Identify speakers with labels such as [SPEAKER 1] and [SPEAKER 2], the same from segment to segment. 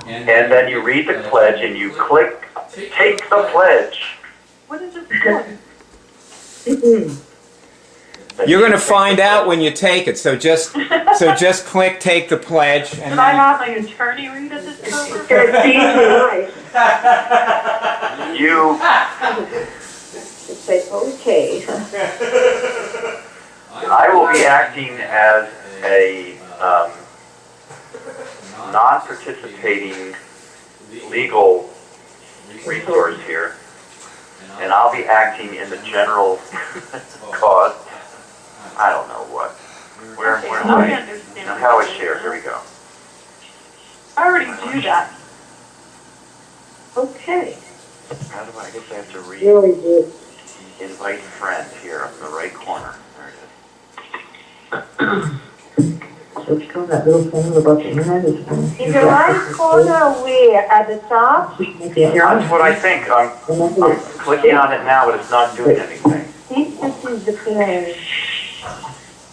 [SPEAKER 1] and then you read the pledge and you click Take the Pledge.
[SPEAKER 2] What is it for?
[SPEAKER 3] You're going to find out when you take it, so just click Take the Pledge. And
[SPEAKER 2] Should I have my attorney read it this time?
[SPEAKER 4] It's going to change your life.
[SPEAKER 1] You
[SPEAKER 4] Say, okay.
[SPEAKER 1] I will be acting as a non-participating legal resource here, and I'll be acting in the general cause. I don't know what. Where am I? Now, how is share? Here we go.
[SPEAKER 2] I already do that.
[SPEAKER 4] Okay.
[SPEAKER 1] How do I guess I have to read
[SPEAKER 4] Really good.
[SPEAKER 1] invite friend here up in the right corner. There it is.
[SPEAKER 4] So it's got that little thing about the internet. In the right corner where? At the top?
[SPEAKER 1] That's what I think. I'm clicking on it now, but it's not doing anything.
[SPEAKER 4] This is the pledge.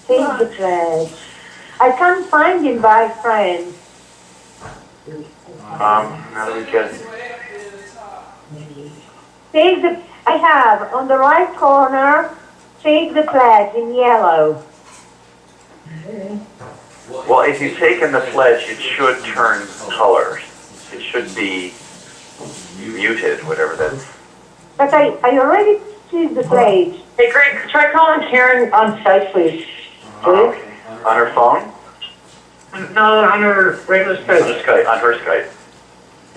[SPEAKER 4] Take the pledge. I can't find invite friend.
[SPEAKER 1] How do we get it?
[SPEAKER 4] Take the, I have on the right corner, take the pledge in yellow.
[SPEAKER 1] Well, if you've taken the pledge, it should turn colors. It should be muted, whatever that's.
[SPEAKER 4] But I already see the pledge.
[SPEAKER 2] Hey, Greg, try calling Karen on Skype, please.
[SPEAKER 1] Okay. On her phone?
[SPEAKER 2] No, on her regular
[SPEAKER 1] On
[SPEAKER 2] Skype.
[SPEAKER 1] her Skype. On her Skype.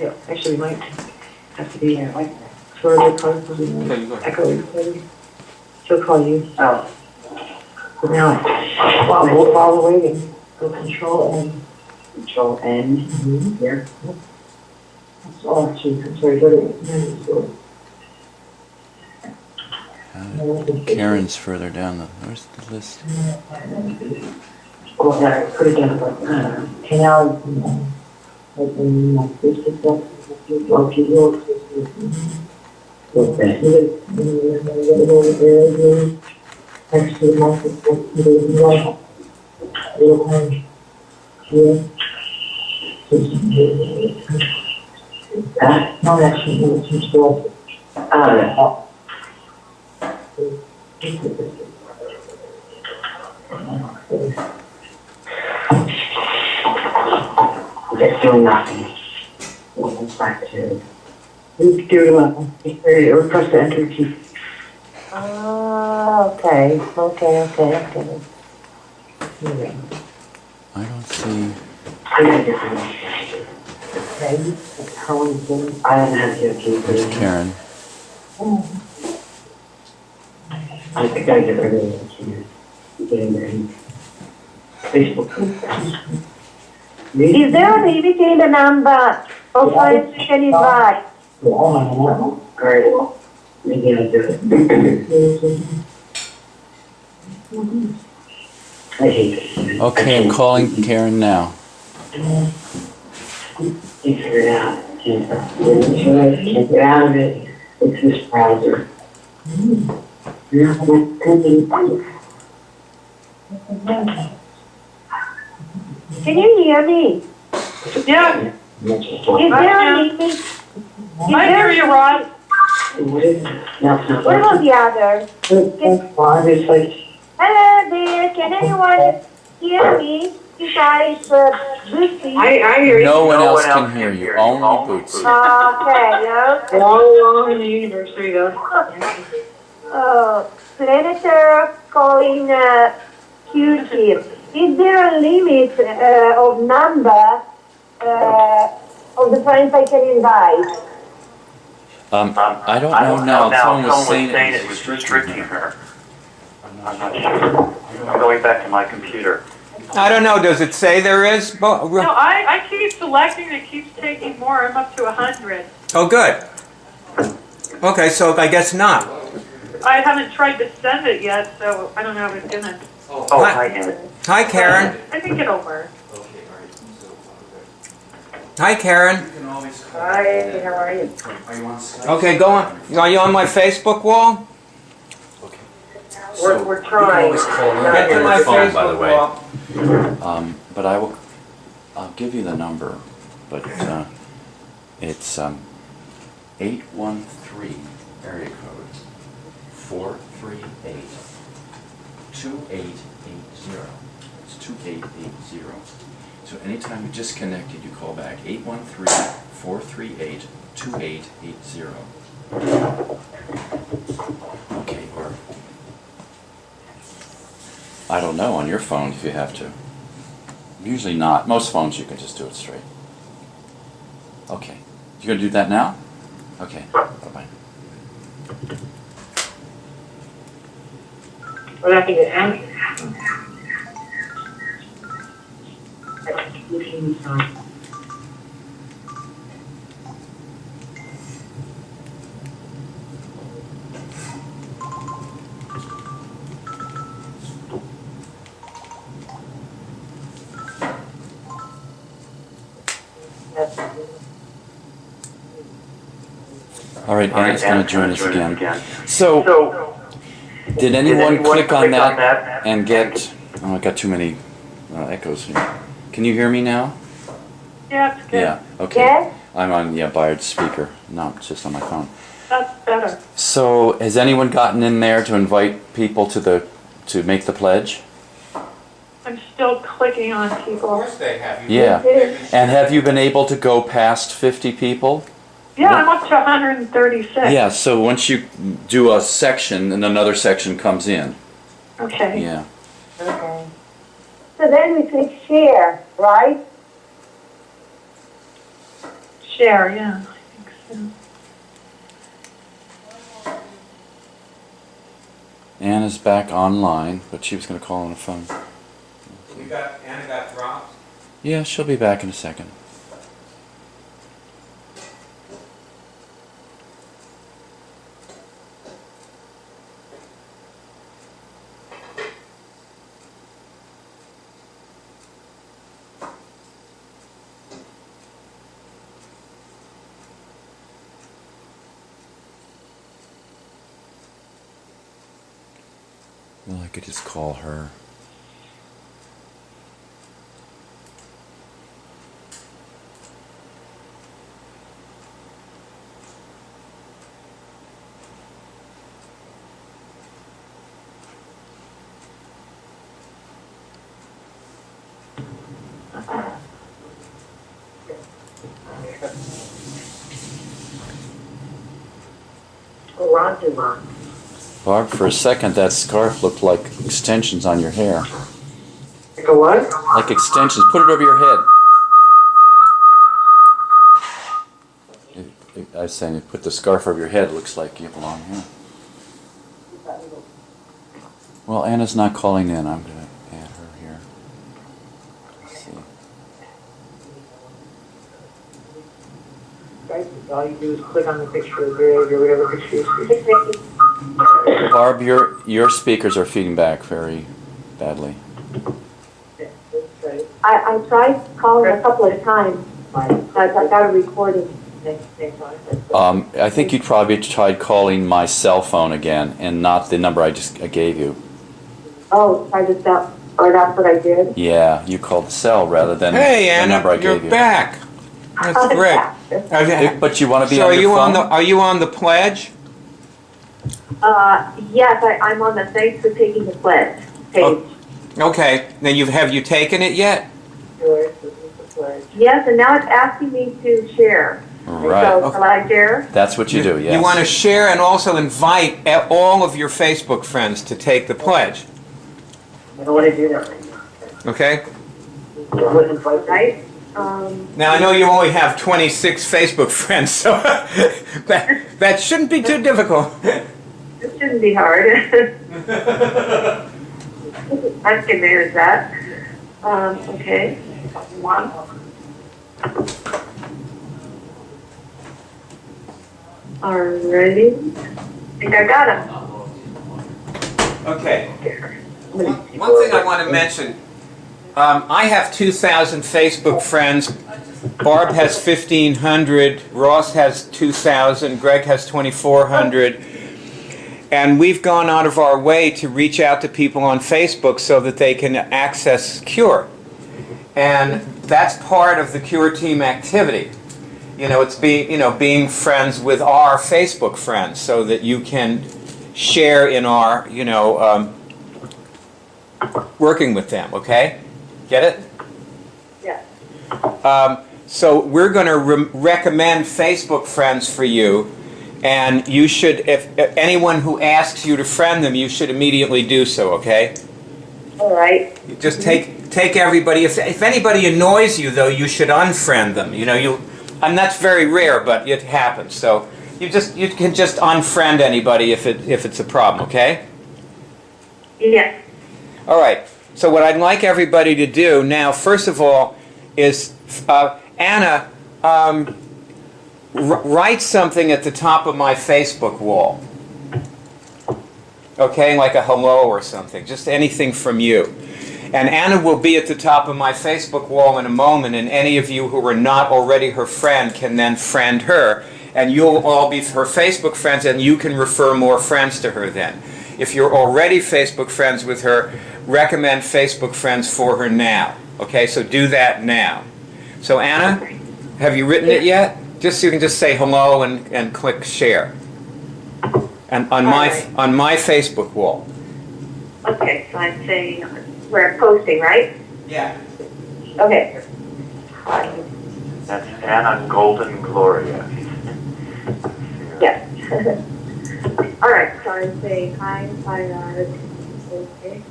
[SPEAKER 4] Yeah, actually, might have to be like further close to the echo. She'll call you.
[SPEAKER 1] Oh.
[SPEAKER 4] So now, while we're waiting, go Control N. Control N. Here. That's all. Actually, I'm sorry. Go to.
[SPEAKER 5] Karen's further down the. Where's the list?
[SPEAKER 4] Oh, yeah, put it down. Okay, now, like Facebook, next to the microphone, little hand here. No, actually, it's some stuff. It's doing nothing. It's back to. It's doing nothing. Request to enter key. Okay. Okay.
[SPEAKER 5] I don't see.
[SPEAKER 4] I don't have your key.
[SPEAKER 5] There's Karen.
[SPEAKER 4] I think I get rid of it. Facebook. Is there a limit in the number of friends you can invite? Great. Maybe I'll do it. I hate it.
[SPEAKER 5] Okay, I'm calling Karen now.
[SPEAKER 4] You figure it out. Can't get out of it. It's this browser. Can you hear me?
[SPEAKER 2] Yeah.
[SPEAKER 4] Is there a limit?
[SPEAKER 2] I hear you, Rod.
[SPEAKER 4] What about the other? Hello there, can anyone hear me? You guys, Bootsy.
[SPEAKER 2] I hear you.
[SPEAKER 5] No one else can hear you. Only Boots.
[SPEAKER 4] Okay, yeah.
[SPEAKER 2] We're all along in the universe. There you go.
[SPEAKER 4] Senator calling CureTeam. Is there a limit of number of the friends I can invite?
[SPEAKER 5] I don't know now. Someone was saying
[SPEAKER 1] it was restricting her. I'm not sure. I'm going back to my computer.
[SPEAKER 3] I don't know. Does it say there is?
[SPEAKER 2] No, I keep selecting. It keeps taking more. I'm up to 100.
[SPEAKER 3] Oh, good. Okay, so I guess not.
[SPEAKER 2] I haven't tried to send it yet, so I don't know if it's gonna.
[SPEAKER 1] Oh, hi, Emmett.
[SPEAKER 3] Hi, Karen.
[SPEAKER 2] I think it'll work.
[SPEAKER 3] Hi, Karen.
[SPEAKER 4] Hi, how are you?
[SPEAKER 3] Okay, go on. Are you on my Facebook wall?
[SPEAKER 4] We're trying.
[SPEAKER 3] Get to my
[SPEAKER 5] phone,
[SPEAKER 3] Facebook
[SPEAKER 5] by the way.
[SPEAKER 3] wall.
[SPEAKER 5] but I'll give you the number. But It's 813 area code 438 2880. It's 2880. So anytime you disconnected, you call back 813-438-2880. Okay, or I don't know on your phone if you have to. Usually not. Most phones you can just do it straight. Okay. You gonna do that now? Okay. Bye-bye.
[SPEAKER 4] Well, I think it ends.
[SPEAKER 5] All right, Anna's going to join us again. So, did anyone click on that and get... Oh, I got too many echoes here. Can you hear me now?
[SPEAKER 2] Yeah, it's good.
[SPEAKER 5] Yeah, okay.
[SPEAKER 4] Yes?
[SPEAKER 5] I'm on, Bayard's speaker, not just on my phone.
[SPEAKER 2] That's better.
[SPEAKER 5] So, has anyone gotten in there to invite people to make the pledge?
[SPEAKER 2] I'm still clicking on
[SPEAKER 3] Of
[SPEAKER 2] people.
[SPEAKER 3] course they have.
[SPEAKER 5] Yeah. And have you been able to go past 50 people?
[SPEAKER 2] Yeah, I'm up to 136.
[SPEAKER 5] Yeah, so once you do a section, and another section comes in.
[SPEAKER 2] Okay.
[SPEAKER 5] Yeah.
[SPEAKER 4] Okay. So then we click share, right?
[SPEAKER 2] Share, yeah. I think so.
[SPEAKER 5] Anna's back online, but she was going to call on the phone.
[SPEAKER 3] Anna got dropped?
[SPEAKER 5] Yeah, she'll be back in a second. Well, I could just call her. Barb, for a second that scarf looked like extensions on your hair.
[SPEAKER 4] Like a what?
[SPEAKER 5] Like extensions. Put it over your head. I was saying, you put the scarf over your head, it looks like you have long hair. Well, Anna's not calling in. I'm going to add her here. Let's see.
[SPEAKER 4] All you do is click on the picture of Greg or whatever picture you see.
[SPEAKER 5] Barb, your speakers are feeding back very badly.
[SPEAKER 6] I tried calling a couple of times. I got a recording.
[SPEAKER 5] I think you probably tried calling my cell phone again and not the number I gave you.
[SPEAKER 6] Oh, try this out. Or that's what I did?
[SPEAKER 5] Yeah, you called the cell rather than
[SPEAKER 3] Hey,
[SPEAKER 5] the
[SPEAKER 3] Anna,
[SPEAKER 5] number I
[SPEAKER 3] you're
[SPEAKER 5] gave you.
[SPEAKER 3] back. That's great.
[SPEAKER 5] But you want to be
[SPEAKER 3] So
[SPEAKER 5] on your phone?
[SPEAKER 3] are you on the pledge?
[SPEAKER 6] Yes, I'm on the Thanks for Taking the Pledge page.
[SPEAKER 3] Okay. Then have you taken it yet?
[SPEAKER 6] Yes, and now it's asking me to share.
[SPEAKER 5] Right.
[SPEAKER 6] So, shall I share?
[SPEAKER 5] That's what you do, yes.
[SPEAKER 3] You want to share and also invite all of your Facebook friends to take the pledge.
[SPEAKER 4] I don't want to do that right now.
[SPEAKER 3] Okay?
[SPEAKER 6] Right?
[SPEAKER 3] Now I know you only have 26 Facebook friends, so that shouldn't be too difficult.
[SPEAKER 6] It shouldn't be hard. I can manage that. Okay. One. Alrighty. I think I got him.
[SPEAKER 3] Okay. One thing I want to mention, I have 2,000 Facebook friends. Barb has 1,500. Ross has 2,000. Greg has 2,400. And we've gone out of our way to reach out to people on Facebook so that they can access Cure. And that's part of the Cure Team activity. it's being friends with our Facebook friends so that you can share in our, working with them, okay? Get it?
[SPEAKER 6] Yeah.
[SPEAKER 3] So we're going to recommend Facebook friends for you, and you should, if anyone who asks you to friend them, you should immediately do so, okay?
[SPEAKER 6] All right.
[SPEAKER 3] You just take everybody. If anybody annoys you, though, you should unfriend them. And that's very rare, but it happens. So you can just unfriend anybody if it's a problem, okay?
[SPEAKER 6] Yes.
[SPEAKER 3] All right. So what I'd like everybody to do now, first of all, is Anna, write something at the top of my Facebook wall. Okay, like a hello or something, just anything from you. And Anna will be at the top of my Facebook wall in a moment, and any of you who are not already her friend can then friend her, and you'll all be her Facebook friends, and you can refer more friends to her then. If you're already Facebook friends with her, recommend Facebook friends for her now. Okay, so do that now. So Anna, have you written it yet? Just so you can just say hello and click share. And on my Facebook wall.
[SPEAKER 6] Okay, so I'm saying we're posting, right?
[SPEAKER 3] Yeah.
[SPEAKER 6] Okay.
[SPEAKER 1] That's Anna Golden Gloria.
[SPEAKER 6] Yes. All right, so I'm saying hi, okay.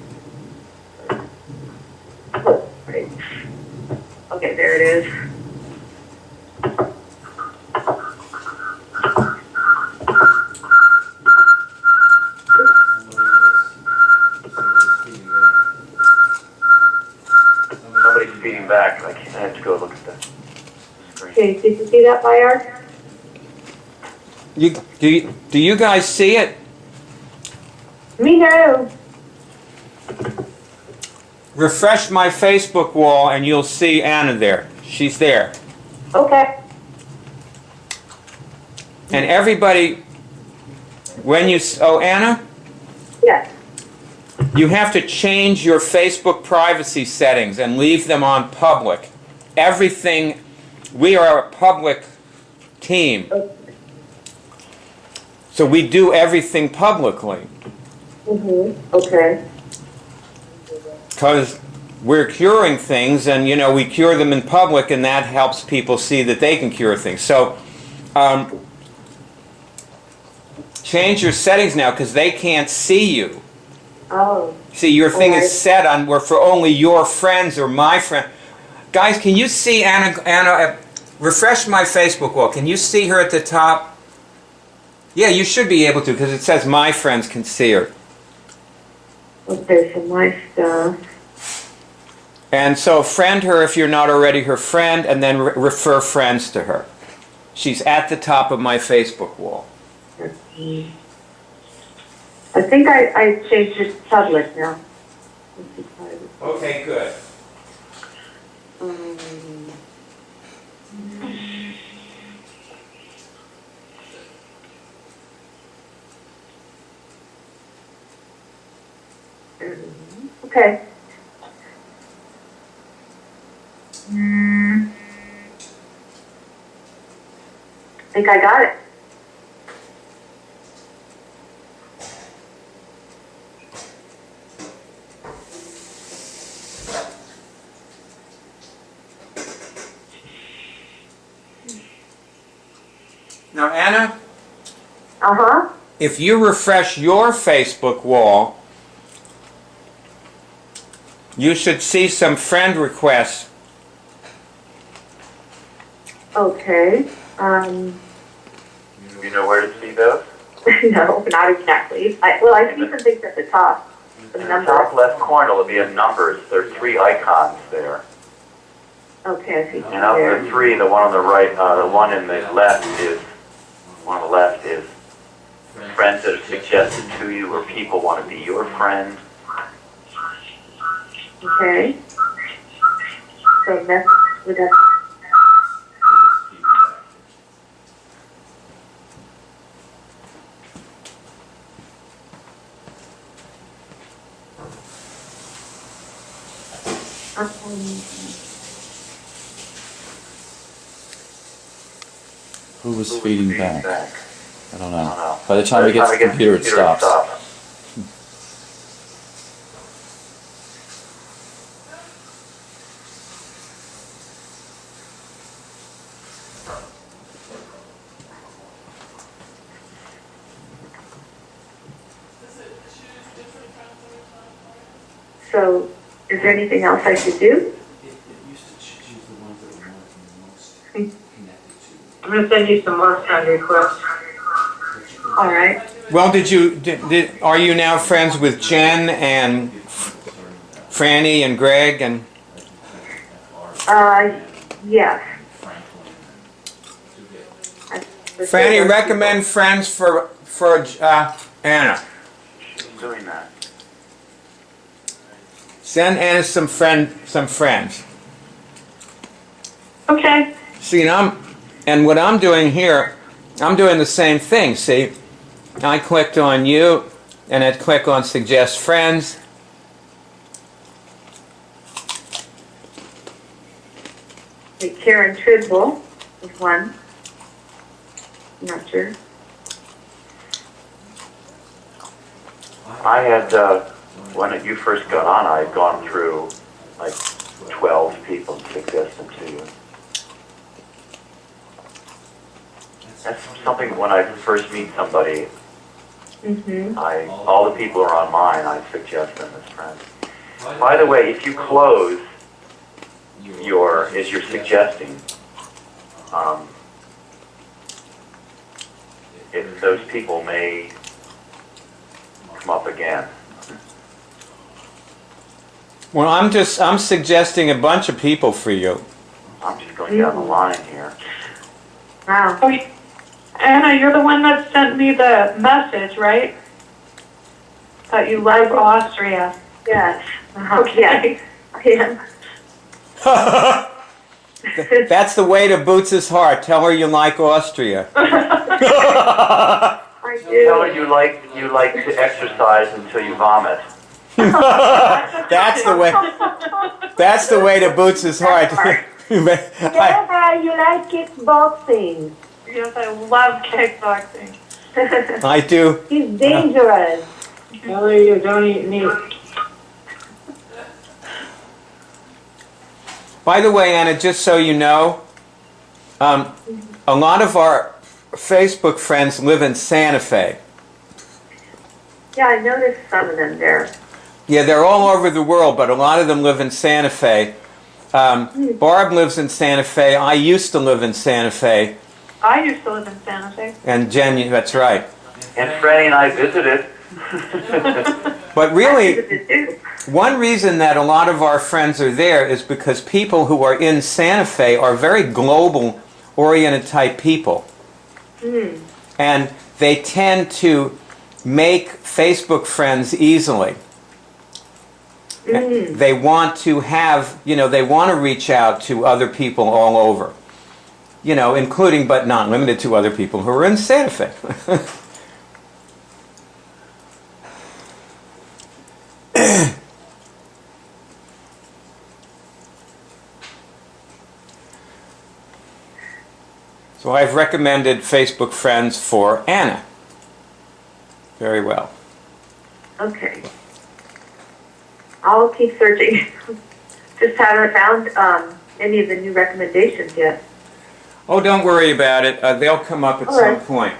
[SPEAKER 6] Oh, great. Okay, there it is.
[SPEAKER 1] Somebody's feeding back. I have to go look at that screen.
[SPEAKER 6] Okay, did you see that, Bayard?
[SPEAKER 3] Do you guys see it?
[SPEAKER 6] Me no.
[SPEAKER 3] Refresh my Facebook wall and you'll see Anna there. She's there.
[SPEAKER 6] Okay.
[SPEAKER 3] And everybody, Anna?
[SPEAKER 6] Yes.
[SPEAKER 3] You have to change your Facebook privacy settings and leave them on public. Everything, we are a public team.
[SPEAKER 6] Okay.
[SPEAKER 3] So we do everything publicly.
[SPEAKER 6] Okay.
[SPEAKER 3] Because we're curing things, and we cure them in public, and that helps people see that they can cure things. So change your settings now, because they can't see you.
[SPEAKER 6] Oh.
[SPEAKER 3] See, your thing is set on where for only your friends or my friend. Guys, can you see Anna? Refresh my Facebook wall. Can you see her at the top? Yeah, you should be able to, because it says my friends can see her.
[SPEAKER 6] Okay, so my stuff.
[SPEAKER 3] And so friend her if you're not already her friend, and then refer friends to her. She's at the top of my Facebook wall.
[SPEAKER 6] I think I changed it to public now.
[SPEAKER 3] Okay, good.
[SPEAKER 6] Okay. I think I got it.
[SPEAKER 3] Now, Anna,
[SPEAKER 6] If
[SPEAKER 3] you refresh your Facebook wall, you should see some friend requests.
[SPEAKER 6] Okay.
[SPEAKER 1] You know where to see those?
[SPEAKER 6] No, not exactly. I see some things at the top.
[SPEAKER 1] In the top left corner will be a numbers. There are 3 icons there.
[SPEAKER 6] Okay, I see.
[SPEAKER 1] And of the 3, the one on the right, the one in the left is, friends that are suggested to you, or people want to be your friend.
[SPEAKER 6] Okay. So that's with that.
[SPEAKER 5] Who was feeding back? I don't know. By the time it gets to the computer, it stops.
[SPEAKER 6] So, is there anything else I should do?
[SPEAKER 2] I'm going to send you some more friend requests.
[SPEAKER 6] All right.
[SPEAKER 3] Well, are you now friends with Jen and Franny and Greg and?
[SPEAKER 6] Yes.
[SPEAKER 3] Franny, recommend friends for Anna.
[SPEAKER 1] She's doing that.
[SPEAKER 3] Send Anna some friends.
[SPEAKER 2] Okay.
[SPEAKER 3] See, and what I'm doing here, I'm doing the same thing. See, I clicked on you, and I click on suggest friends.
[SPEAKER 6] Karen Tridwell is one. I'm not sure.
[SPEAKER 1] I had, when you first got on, I had gone through like 12 people and suggested to you. That's something when I first meet somebody, all the people who are on mine, I suggest them as friends. By the way, if you close as you're suggesting, if those people may come up again.
[SPEAKER 3] Well, I'm suggesting a bunch of people for you.
[SPEAKER 1] I'm just going down the line here.
[SPEAKER 6] Wow.
[SPEAKER 2] Oh, Anna, you're the one that sent me the message, right? That you love Austria.
[SPEAKER 6] Yes.
[SPEAKER 2] Okay.
[SPEAKER 6] Yeah.
[SPEAKER 3] That's the way to Boots' heart. Tell her you like Austria.
[SPEAKER 6] I do.
[SPEAKER 1] Tell her you like to exercise until you vomit.
[SPEAKER 3] That's the way. That's the way to Boots' heart.
[SPEAKER 6] Sarah, you like kickboxing.
[SPEAKER 2] Yes, I love kickboxing.
[SPEAKER 3] I do.
[SPEAKER 6] He's dangerous.
[SPEAKER 2] Tell her you don't eat meat.
[SPEAKER 3] By the way, Anna, just so you know, a lot of our Facebook friends live in Santa Fe.
[SPEAKER 6] Yeah, I noticed some of them there.
[SPEAKER 3] Yeah, they're all over the world, but a lot of them live in Santa Fe. Barb lives in Santa Fe. I used to live in Santa Fe.
[SPEAKER 2] I used to live in Santa Fe.
[SPEAKER 3] And Jen, that's right.
[SPEAKER 1] And Franny and I visited.
[SPEAKER 3] But really, one reason that a lot of our friends are there is because people who are in Santa Fe are very global-oriented type people. And they tend to make Facebook friends easily. They want to have, they want to reach out to other people all over. Including but not limited to other people who are in Santa Fe. So I've recommended Facebook friends for Anna. Very well.
[SPEAKER 6] Okay. I'll keep searching. Just haven't found any of the new recommendations yet.
[SPEAKER 3] Oh, don't worry about it. They'll come up at some point.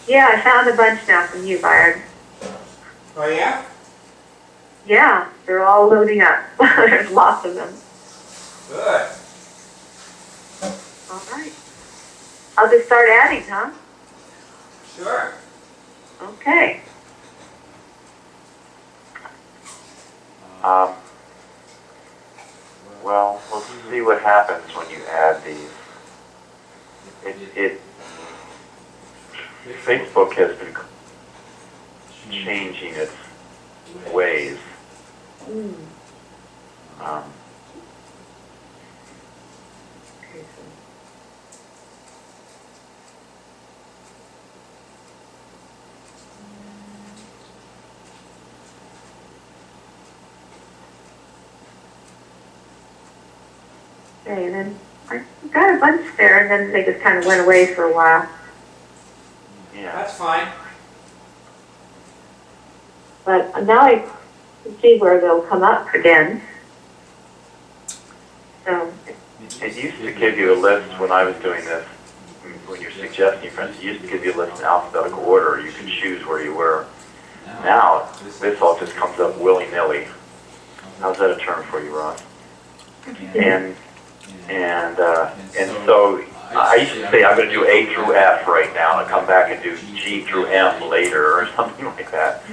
[SPEAKER 6] Yeah, I found a bunch now from you, Byron.
[SPEAKER 3] Oh, yeah?
[SPEAKER 6] Yeah, they're all loading up. There's lots of them.
[SPEAKER 3] Good.
[SPEAKER 6] All right. I'll just start adding, huh?
[SPEAKER 3] Sure.
[SPEAKER 6] Okay.
[SPEAKER 1] Well, we'll see what happens when you add these. Facebook has been changing its ways.
[SPEAKER 6] Okay, and then I got a bunch there, and then they just kind of went away for a while.
[SPEAKER 1] Yeah.
[SPEAKER 3] That's fine.
[SPEAKER 6] But now I can see where they'll come up again. So.
[SPEAKER 1] It used to give you a list when I was doing this. When you're suggesting friends, it used to give you a list in alphabetical order. You could choose where you were. Now, this all just comes up willy-nilly. How's that a term for you, Ross? And so I used to say I'm going to do A through F right now and come back and do G through M later or something like that. I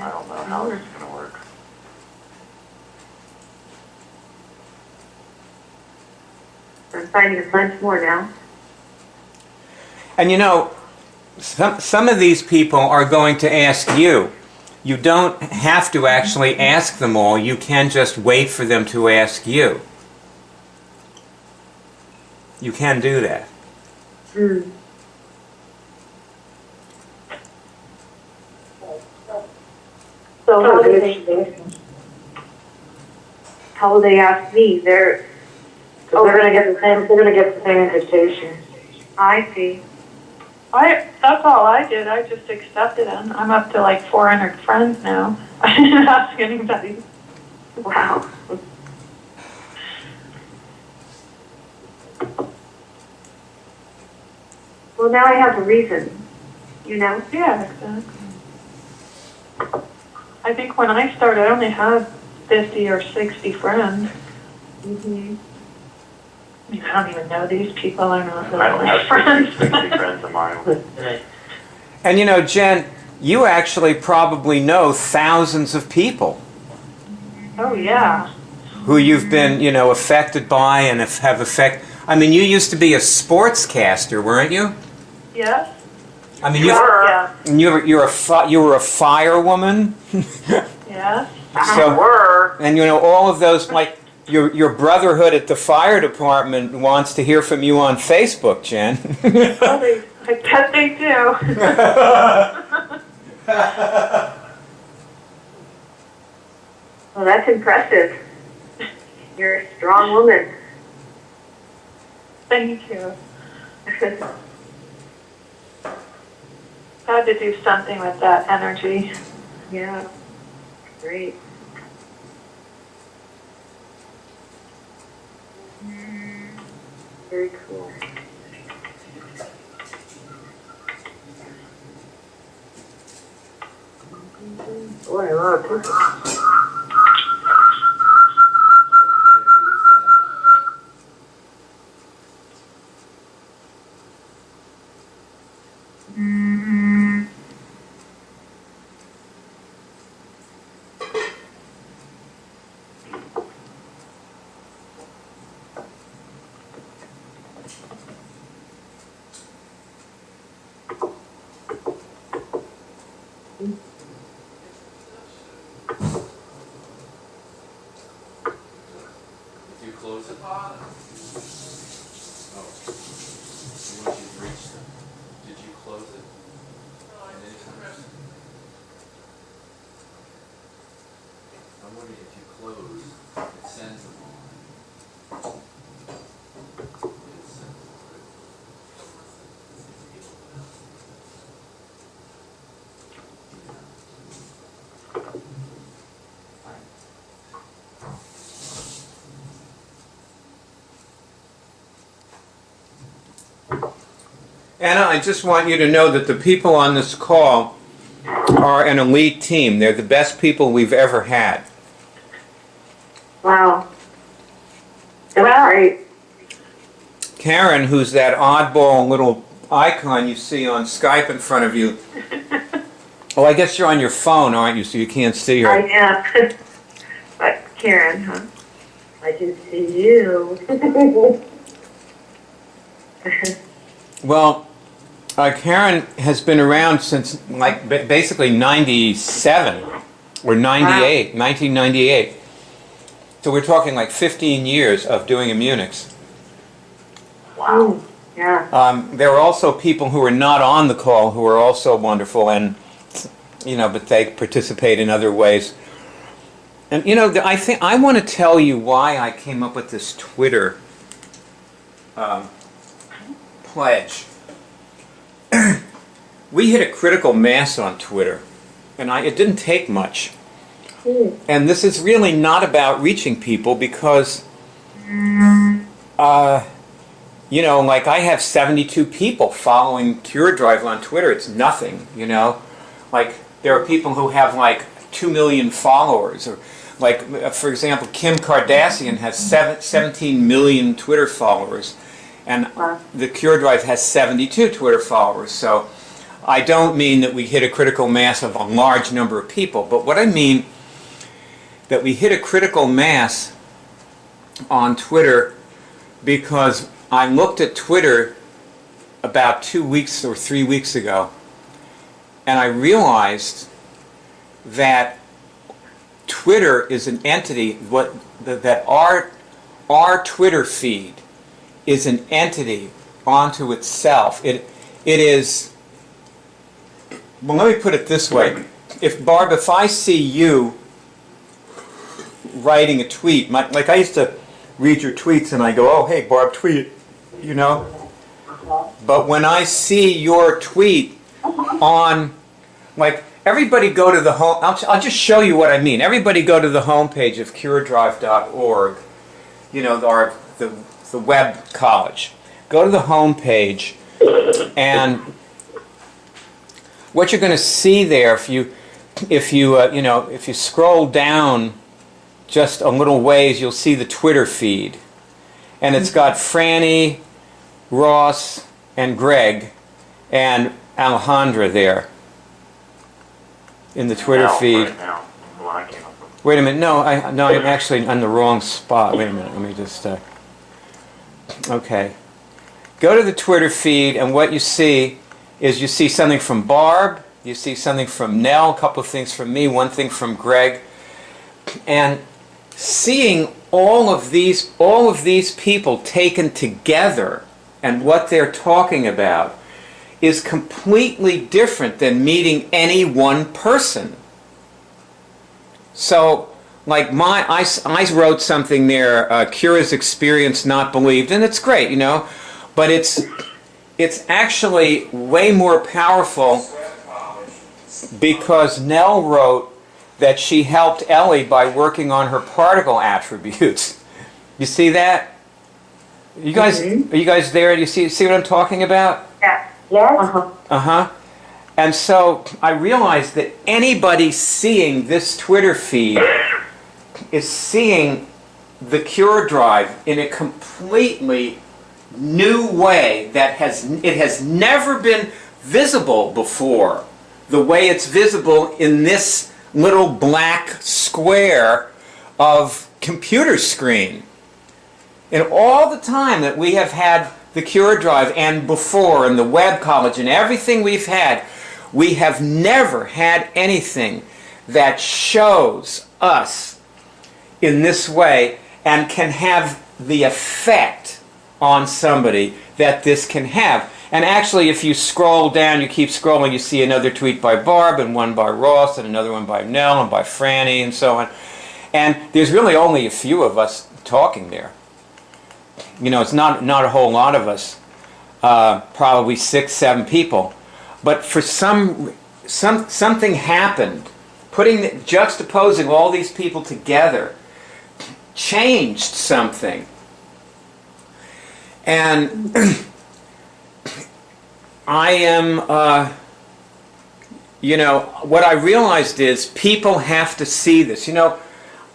[SPEAKER 1] don't know how this is going to work.
[SPEAKER 6] I'm finding a bunch more now.
[SPEAKER 3] And you know, some of these people are going to ask you. You don't have to actually ask them all. You can just wait for them to ask you. You can do that.
[SPEAKER 6] Mm. So how will they ask me? They're
[SPEAKER 4] gonna get the same. They're gonna get the same invitation.
[SPEAKER 6] I see.
[SPEAKER 2] That's all I did. I just accepted them. I'm up to like 400 friends now. I didn't ask anybody.
[SPEAKER 6] Wow. Well, now I have a reason, you know?
[SPEAKER 2] Yeah, exactly. I think when I started, I only had 50 or 60 friends.
[SPEAKER 6] Mm-hmm.
[SPEAKER 2] I mean, I don't even know these people. Are not
[SPEAKER 1] I don't
[SPEAKER 2] really
[SPEAKER 1] have
[SPEAKER 2] friends.
[SPEAKER 1] 60 friends of mine.
[SPEAKER 3] And you know, Jen, you actually probably know thousands of people
[SPEAKER 2] Oh, yeah.
[SPEAKER 3] who you've been, you know, affected by and have affected. I mean, you used to be a sportscaster, weren't you?
[SPEAKER 2] Yes?
[SPEAKER 3] I mean,
[SPEAKER 2] Yeah.
[SPEAKER 3] you were a firewoman.
[SPEAKER 2] Yes.
[SPEAKER 3] So, and you know, all of those, like your brotherhood at the fire department wants to hear from you on Facebook, Jen.
[SPEAKER 2] Oh, I bet they do.
[SPEAKER 6] Well, that's impressive. You're a strong woman.
[SPEAKER 2] Thank you. Had to do something with that energy.
[SPEAKER 6] Yeah, great. Very cool.
[SPEAKER 4] Boy, a lot of people.
[SPEAKER 5] Did you close it? Oh. Once you've reached them, did you close it? And then I'm wondering if you close, it sends them all. It sends them
[SPEAKER 3] Anna, I just want you to know that the people on this call are an elite team. They're the best people we've ever had.
[SPEAKER 6] Wow. That's great.
[SPEAKER 3] Karen, who's that oddball little icon you see on Skype in front of you. Oh, I guess you're on your phone, aren't you? So you can't see her.
[SPEAKER 6] I am. But Karen, huh?
[SPEAKER 4] I can see you.
[SPEAKER 3] Well, Karen has been around since like basically 97 or 98, 1998. So we're talking like 15 years of doing Immunix.
[SPEAKER 6] Wow. Yeah.
[SPEAKER 3] There are also people who are not on the call who are also wonderful, and you know, but they participate in other ways. And you know, I think I want to tell you why I came up with this Twitter pledge. We hit a critical mass on Twitter, and it didn't take much. And this is really not about reaching people because, you know, like I have 72 people following CureDrive on Twitter. It's nothing, you know. Like there are people who have like 2 million followers, or like, for example, Kim Kardashian has 17 million Twitter followers, and the CureDrive has 72 Twitter followers. So I don't mean that we hit a critical mass of a large number of people, but what I mean that we hit a critical mass on Twitter because I looked at Twitter about 2 weeks or 3 weeks ago, and I realized that Twitter is an entity, that our Twitter feed is an entity onto itself. It is, well, let me put it this way. Barb, if I see you writing a tweet, like I used to read your tweets and I go, oh, hey, Barb, tweet it, you know? But when I see your tweet on, like, everybody go to the home, I'll just show you what I mean. Everybody go to the homepage of curedrive.org, you know, the web college. Go to the homepage, and what you're going to see there, if you scroll down just a little ways, you'll see the Twitter feed, and it's got Franny, Ross, and Greg, and Alejandra there in the Twitter feed.
[SPEAKER 1] Right now, the one I came up with.
[SPEAKER 3] Wait a minute, no, I'm actually on the wrong spot. Wait a minute, let me just, okay. Go to the Twitter feed, and what you see is you see something from Barb, you see something from Nell, a couple of things from me, one thing from Greg, and seeing all of these people taken together and what they're talking about is completely different than meeting any one person. So, like I wrote something there, Cura's experience not believed, and it's great, you know, but it's actually way more powerful because Nell wrote that she helped Ellie by working on her particle attributes. You see that? You guys, are you guys there? Do you see what I'm talking about?
[SPEAKER 6] Yeah.
[SPEAKER 3] Yes. And so I realized that anybody seeing this Twitter feed is seeing the CureDrive in a completely new way that has never been visible before. The way it's visible in this little black square of computer screen. And all the time that we have had the CureDrive and before and the web college and everything we've had, we have never had anything that shows us in this way and can have the effect on somebody that this can have. And actually, if you scroll down, you keep scrolling, you see another tweet by Barb and one by Ross and another one by Nell and by Franny and so on. And there's really only a few of us talking there. You know, it's not a whole lot of us, probably 6, 7 people. But for something happened, juxtaposing all these people together, changed something. And I am, you know, what I realized is people have to see this. You know,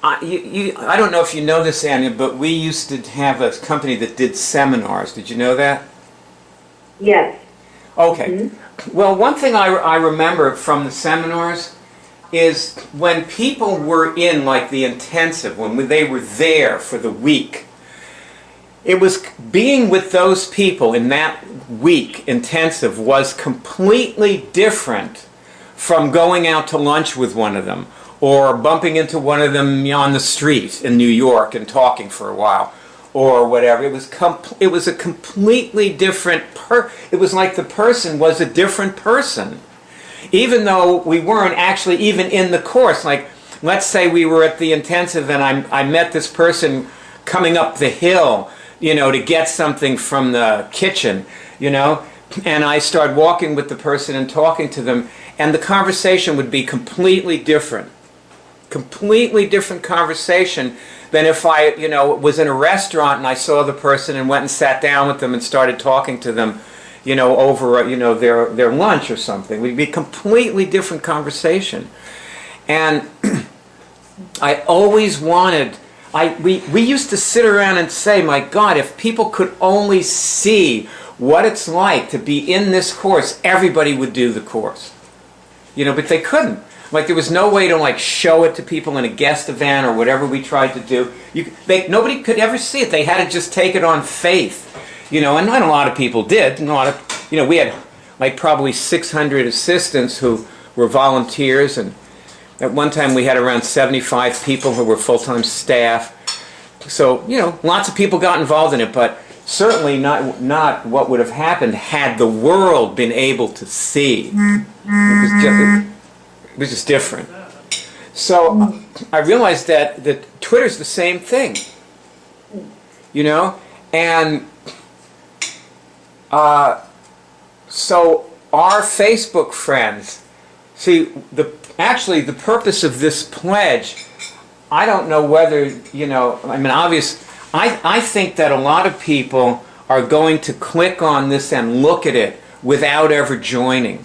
[SPEAKER 3] I don't know if you know this, Anya, but we used to have a company that did seminars. Did you know that?
[SPEAKER 6] Yes.
[SPEAKER 3] Okay.
[SPEAKER 6] Mm-hmm.
[SPEAKER 3] Well, one thing I remember from the seminars is when people were in, like, the intensive, when they were there for the week, it was being with those people in that week intensive was completely different from going out to lunch with one of them or bumping into one of them on the street in New York and talking for a while or whatever. It was a completely different it was like the person was a different person, even though we weren't actually even in the course. Like let's say we were at the intensive and I met this person coming up the hill, to get something from the kitchen, and I start walking with the person and talking to them, and the conversation would be completely different conversation than if I, was in a restaurant and I saw the person and went and sat down with them and started talking to them, over, their lunch or something. It would be a completely different conversation. And I always wanted, we used to sit around and say, my God, if people could only see what it's like to be in this course, everybody would do the course. But they couldn't. Like, there was no way to, show it to people in a guest event or whatever we tried to do. Nobody could ever see it. They had to just take it on faith. And not a lot of people did. We had, probably 600 assistants who were volunteers, and at one time we had around 75 people who were full-time staff. So, lots of people got involved in it, but certainly not what would have happened had the world been able to see. It was just different. So I realized that Twitter's the same thing, and so our Facebook friends, see, actually the purpose of this pledge, I don't know whether, I think that a lot of people are going to click on this and look at it without ever joining,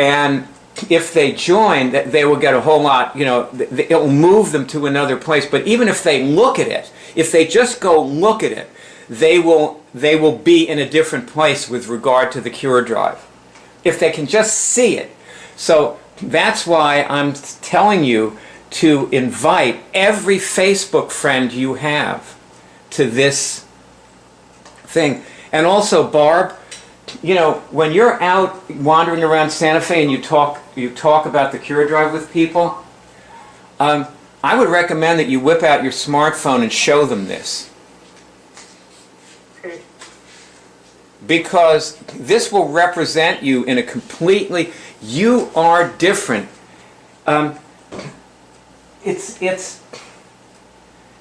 [SPEAKER 3] and if they join, they will get a whole lot, it'll move them to another place. But even if they look at it, if they just go look at it, they will be in a different place with regard to the Cure Drive, if they can just see it. So that's why I'm telling you to invite every Facebook friend you have to this thing. And also, Barb, when you're out wandering around Santa Fe and you talk about the Cure Drive with people, I would recommend that you whip out your smartphone and show them this. Because this will represent you in a completely, you are different. Do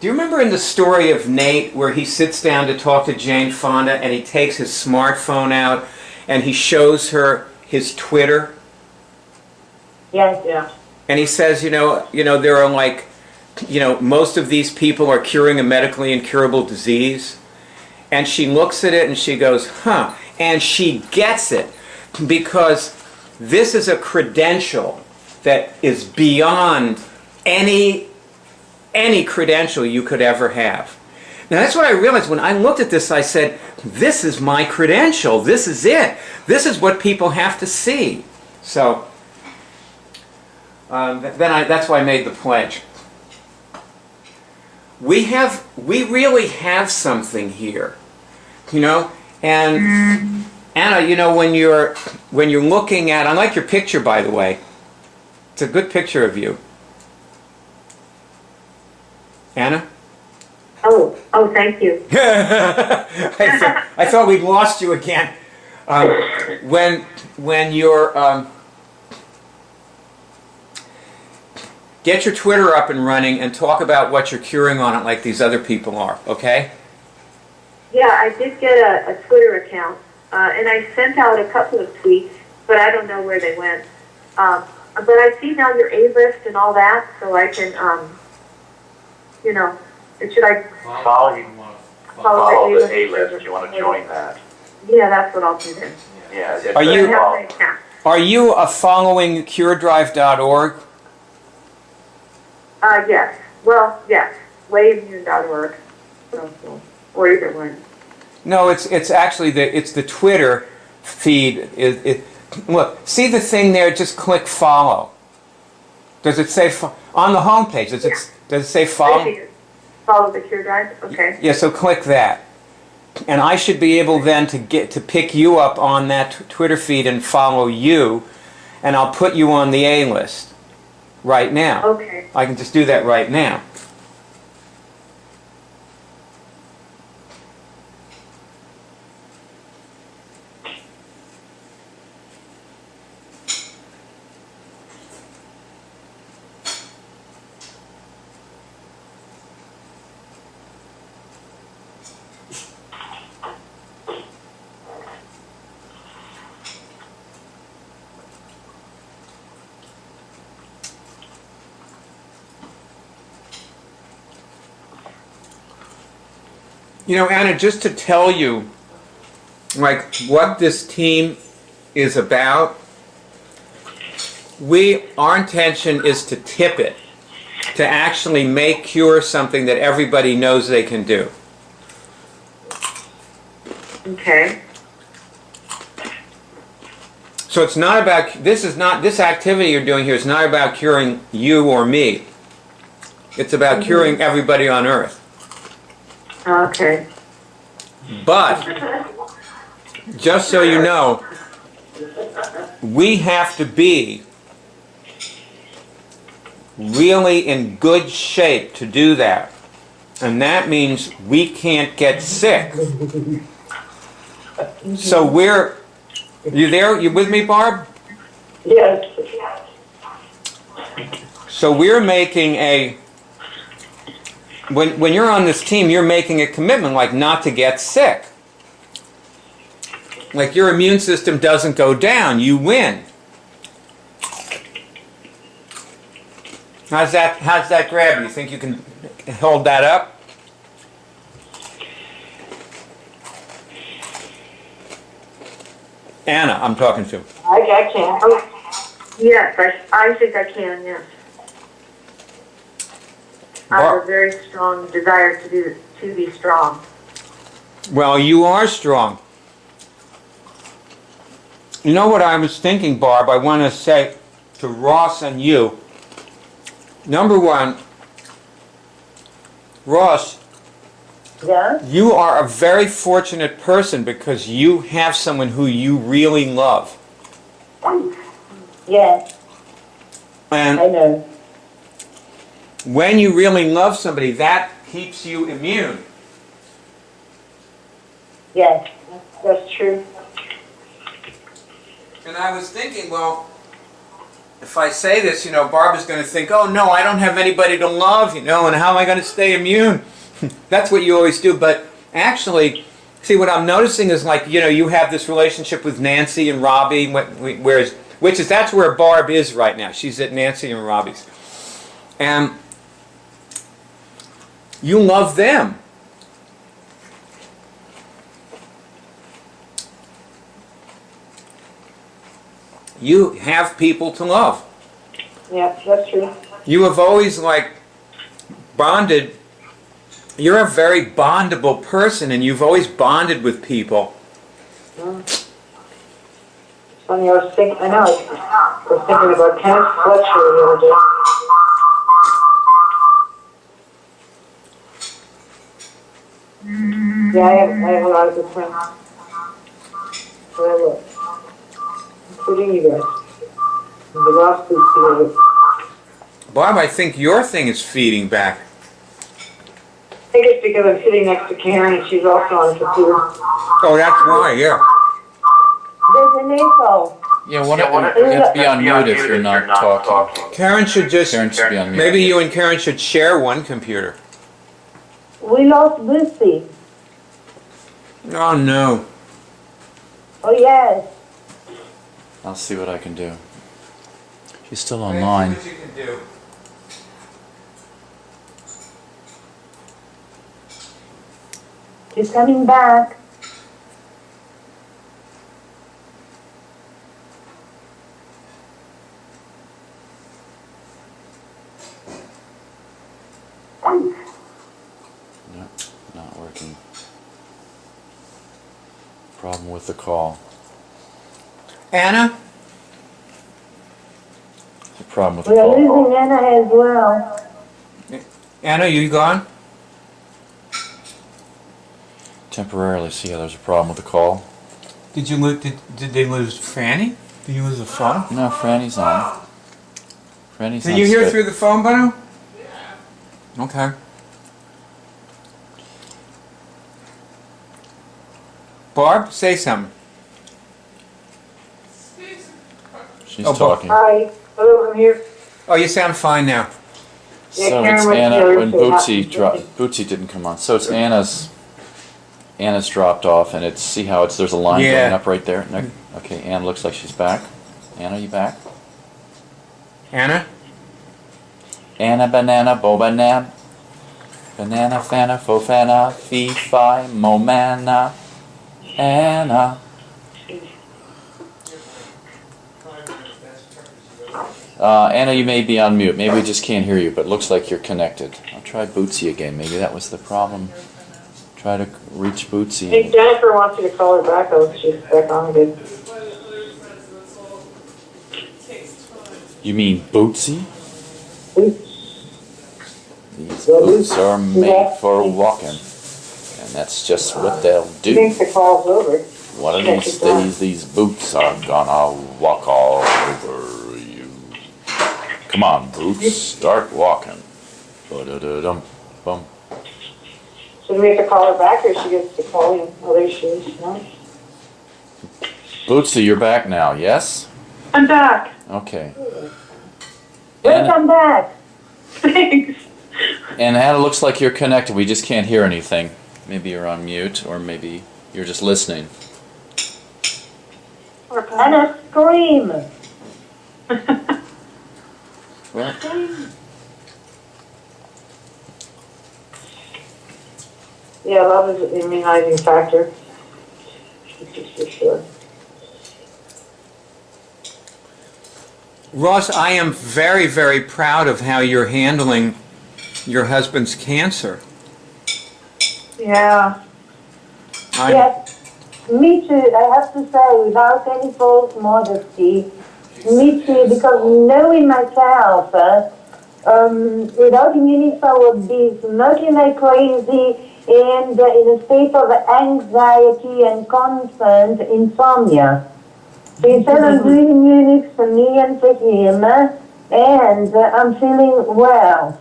[SPEAKER 3] you remember in the story of Nate where he sits down to talk to Jane Fonda and he takes his smartphone out and he shows her his Twitter?
[SPEAKER 4] Yes, yeah.
[SPEAKER 3] And he says, there are most of these people are curing a medically incurable disease. And she looks at it and she goes, huh. And she gets it because this is a credential that is beyond any credential you could ever have. Now that's what I realized when I looked at this. I said, this is my credential. This is it. This is what people have to see. So that's why I made the pledge. We really have something here, and Anna, when you're looking at, I like your picture, by the way. It's a good picture of you. Anna?
[SPEAKER 6] Oh, thank you.
[SPEAKER 3] I thought we'd lost you again. When you're get your Twitter up and running and talk about what you're curing on it like these other people are, okay?
[SPEAKER 6] Yeah, I did get a Twitter account, and I sent out a couple of tweets, but I don't know where they went. But I see now your A-list and all that, so I can, should I
[SPEAKER 1] Follow
[SPEAKER 6] follow
[SPEAKER 1] the A-list. You want to join that?
[SPEAKER 6] Yeah, that's what I'll do then.
[SPEAKER 1] Yeah.
[SPEAKER 3] Are you following CureDrive.org?
[SPEAKER 6] Yes. Well, yes. Waveimmune.org. Or either one.
[SPEAKER 3] No, it's actually the Twitter feed. Look, see the thing there? Just click follow. Does it say on the home page? Does it say follow?
[SPEAKER 6] Follow the Cure Drive. Okay.
[SPEAKER 3] Yeah. So click that, and I should be able then to pick you up on that Twitter feed and follow you, and I'll put you on the A list right now.
[SPEAKER 6] Okay.
[SPEAKER 3] I can just do that right now. You know, Anna, just to tell you, like, what this team is about, our intention is to tip it, to actually make Cure something that everybody knows they can do.
[SPEAKER 6] Okay.
[SPEAKER 3] So it's not about, this activity you're doing here is not about curing you or me. It's about curing everybody on Earth.
[SPEAKER 6] Okay.
[SPEAKER 3] But, just so you know, we have to be really in good shape to do that. And that means we can't get sick. So you there? You with me, Barb?
[SPEAKER 4] Yes.
[SPEAKER 3] So we're making when you're on this team, you're making a commitment, like, not to get sick. Like, your immune system doesn't go down, you win. How's that grab you? You think you can hold that up? Anna, I'm talking to.
[SPEAKER 4] I can.
[SPEAKER 6] Yes, I think I can, yes. I have a very strong desire to be strong.
[SPEAKER 3] Well, you are strong. You know what I was thinking, Barb? I want to say to Ross and you, number one, Ross,
[SPEAKER 4] Yeah?
[SPEAKER 3] you are a very fortunate person because you have someone who you really love.
[SPEAKER 4] Yes,
[SPEAKER 3] And
[SPEAKER 4] I know.
[SPEAKER 3] when you really love somebody, that keeps you immune.
[SPEAKER 4] Yes, that's true.
[SPEAKER 3] And I was thinking, well, if I say this, you know, Barbara's going to think, oh no, I don't have anybody to love, you know, and how am I going to stay immune? That's what you always do. But actually, see, what I'm noticing is, like, you know, you have this relationship with Nancy and Robbie, that's where Barb is right now. She's at Nancy and Robbie's. And you love them. You have people to love.
[SPEAKER 4] Yeah, that's true.
[SPEAKER 3] You have always, like, bonded. You're a very bondable person, and you've always bonded with people.
[SPEAKER 4] Funny, I was thinking about Kenneth Fletcher the other day. Yeah, I have a lot of good friends. Where I live. Including you guys. And the Ross group together.
[SPEAKER 3] Barb, I think your thing is feeding back.
[SPEAKER 4] I think it's because I'm sitting next to Karen and she's also on the computer.
[SPEAKER 3] Oh, that's why, yeah.
[SPEAKER 4] There's an echo.
[SPEAKER 5] Yeah, you have to be on mute if you're not talking.
[SPEAKER 3] Karen should
[SPEAKER 5] Karen should be on mute.
[SPEAKER 3] maybe you and Karen should share one computer.
[SPEAKER 4] We lost Lucy.
[SPEAKER 3] Oh, no.
[SPEAKER 4] Oh, yes.
[SPEAKER 5] I'll see what I can do. She's still online.
[SPEAKER 3] See what you can do.
[SPEAKER 4] She's coming back.
[SPEAKER 5] No, not working. Problem with the call.
[SPEAKER 3] Anna?
[SPEAKER 5] The problem with the
[SPEAKER 4] We are
[SPEAKER 5] call.
[SPEAKER 4] losing Anna as well.
[SPEAKER 3] Anna, you gone?
[SPEAKER 5] Temporarily, see how there's a problem with the call.
[SPEAKER 3] Did they lose Franny? Did you lose the phone?
[SPEAKER 5] No, Franny's on. Franny's on.
[SPEAKER 3] Did you hear
[SPEAKER 5] Skype.
[SPEAKER 3] through the phone, Bono? Okay. Barb, say something.
[SPEAKER 5] She's
[SPEAKER 3] Oh,
[SPEAKER 5] talking.
[SPEAKER 4] Hi. Hello, I'm here.
[SPEAKER 3] Oh, you sound fine now.
[SPEAKER 5] So
[SPEAKER 4] Karen
[SPEAKER 5] it's
[SPEAKER 4] went
[SPEAKER 5] Anna
[SPEAKER 4] there,
[SPEAKER 5] when
[SPEAKER 4] so
[SPEAKER 5] Bootsy didn't come on. So it's Anna's dropped off, and it's there's a line
[SPEAKER 3] Yeah.
[SPEAKER 5] going up right there. No, okay, Anna looks like she's back. Anna, you back?
[SPEAKER 3] Anna?
[SPEAKER 5] Anna banana boba nab. Banana, fana, fofana, fee, fi, momana, Anna. Anna, you may be on mute. Maybe we just can't hear you, but it looks like you're connected. I'll try Bootsy again. Maybe that was the problem. Try to reach Bootsy.
[SPEAKER 4] I think Jennifer wants you to call her back. Oh, she's back on again.
[SPEAKER 5] You mean Bootsy?
[SPEAKER 4] Boots.
[SPEAKER 5] These boots are made for walking. And that's just what they'll
[SPEAKER 4] I
[SPEAKER 5] do.
[SPEAKER 4] think the call's over.
[SPEAKER 5] One of these days, these boots are gonna walk all over you. Come on, Boots, start walking. Ba-da-da-dum-bum.
[SPEAKER 4] So do we have to call her back, or she gets to call you? Oh, there she is. No?
[SPEAKER 5] Bootsy, you're back now, yes?
[SPEAKER 2] I'm back.
[SPEAKER 5] Okay.
[SPEAKER 4] Welcome back.
[SPEAKER 2] Thanks.
[SPEAKER 5] And Anna, looks like you're connected. We just can't hear anything. Maybe you're on mute, or maybe you're just listening.
[SPEAKER 4] Anna, scream.
[SPEAKER 5] Well,
[SPEAKER 4] Yeah, love is an immunizing factor. This is for sure.
[SPEAKER 3] Ross, I am very, very proud of how you're handling your husband's cancer.
[SPEAKER 2] Yeah.
[SPEAKER 7] Yes, me too. I have to say, without any false modesty, me too, because knowing myself, without immunity, I would be smoking like crazy and in a state of anxiety and constant insomnia. So instead of doing Munich for me and for him, and I'm feeling well.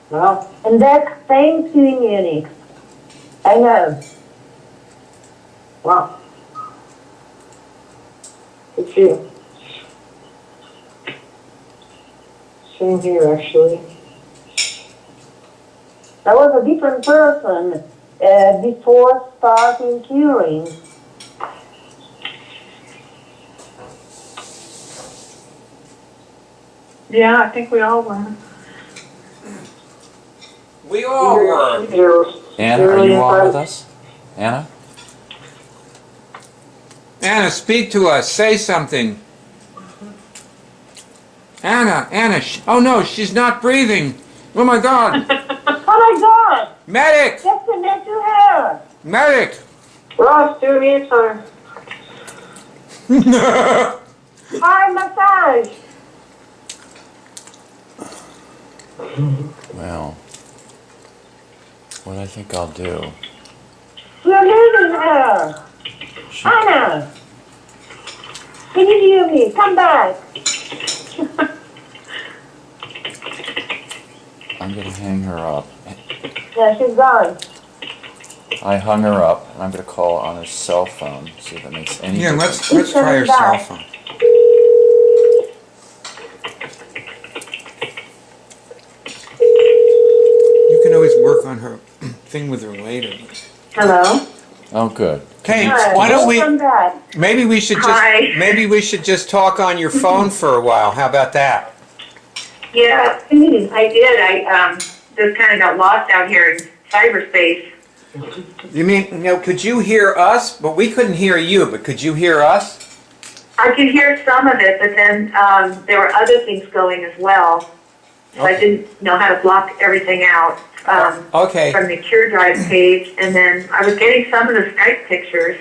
[SPEAKER 4] Well,
[SPEAKER 7] And that's thanks to Munich. I know.
[SPEAKER 4] wow. Good for you. Same here, actually.
[SPEAKER 7] I was a different person before starting curing.
[SPEAKER 2] Yeah, I think we all were.
[SPEAKER 3] We all were.
[SPEAKER 5] Anna, are you on with us? Anna?
[SPEAKER 3] Anna, speak to us. Say something. Anna, oh no, she's not breathing. Oh my God.
[SPEAKER 7] Oh my God!
[SPEAKER 3] Medic!
[SPEAKER 7] Just connect to her!
[SPEAKER 3] Medic!
[SPEAKER 4] Ross, do a mute on her.
[SPEAKER 7] Hi, massage!
[SPEAKER 5] Well, what I think I'll do.
[SPEAKER 7] We're losing her! Anna! Can you hear me? Come back!
[SPEAKER 5] I'm gonna hang her up.
[SPEAKER 7] Yeah, she's gone.
[SPEAKER 5] I hung her up, and I'm gonna call on her cell phone, see if that makes any
[SPEAKER 3] Yeah,
[SPEAKER 5] difference.
[SPEAKER 3] let's try her cell phone. You can always work on her thing with her later.
[SPEAKER 4] Hello?
[SPEAKER 5] Oh, good.
[SPEAKER 3] Hey,
[SPEAKER 7] Hi,
[SPEAKER 3] why don't we?
[SPEAKER 7] welcome back.
[SPEAKER 3] Maybe we should
[SPEAKER 6] Hi.
[SPEAKER 3] just talk on your phone for a while. How about that?
[SPEAKER 6] Yeah, I did. I just kind of got lost out here in cyberspace.
[SPEAKER 3] You mean, could you hear us? But we couldn't hear you. But could you hear us?
[SPEAKER 6] I could hear some of it, but then there were other things going as well. So I didn't know how to block everything out
[SPEAKER 3] Okay.
[SPEAKER 6] from the Cure Drive page. And then I was getting some of the Skype pictures.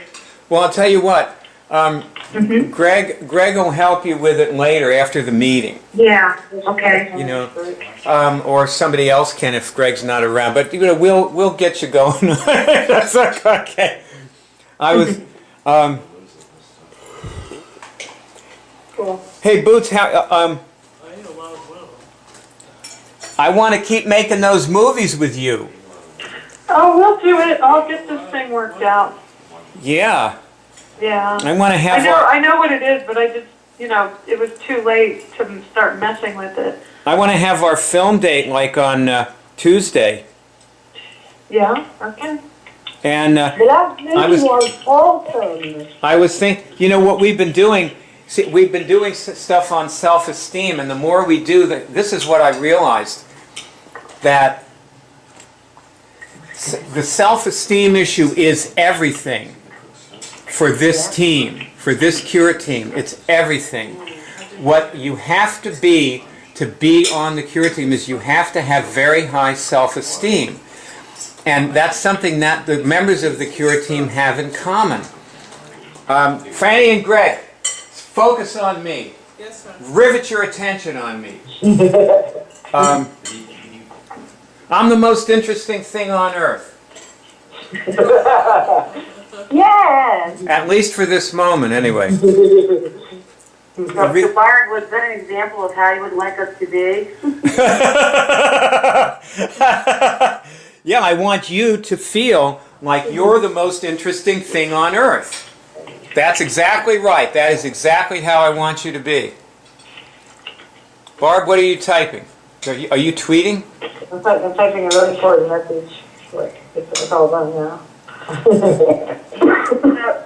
[SPEAKER 3] Well, I'll tell you what. Greg will help you with it later after the meeting.
[SPEAKER 6] Yeah, okay.
[SPEAKER 3] You know, or somebody else can if Greg's not around. But we'll get you going. That's okay. I was.
[SPEAKER 4] Cool.
[SPEAKER 3] Hey Boots, how? I want to keep making those movies with you.
[SPEAKER 2] Oh, we'll do it. I'll get this thing worked out.
[SPEAKER 3] Yeah.
[SPEAKER 2] Yeah.
[SPEAKER 3] I want to have.
[SPEAKER 2] I know what it is, but I just, it was too late to start messing with it.
[SPEAKER 3] I want to have our film date like on Tuesday.
[SPEAKER 2] Yeah. Okay.
[SPEAKER 3] And
[SPEAKER 7] The last movie was awesome.
[SPEAKER 3] I was thinking, what we've been doing. See, we've been doing stuff on self-esteem, and the more we do that, this is what I realized, that the self-esteem issue is everything for this team, for this Cure team. It's everything. What you have to be on the Cure team is you have to have very high self-esteem. And that's something that the members of the Cure team have in common. Franny and Greg, focus on me.
[SPEAKER 8] Yes, sir.
[SPEAKER 3] Rivet your attention on me. I'm the most interesting thing on earth.
[SPEAKER 7] Yes.
[SPEAKER 3] At least for this moment, anyway.
[SPEAKER 6] So Byron, was that an example of how you would like us to be?
[SPEAKER 3] Yeah, I want you to feel like you're the most interesting thing on earth. That's exactly right. That is exactly how I want you to be. Barb, what are you typing? Are you tweeting?
[SPEAKER 7] I'm typing a really important message. It's all done now.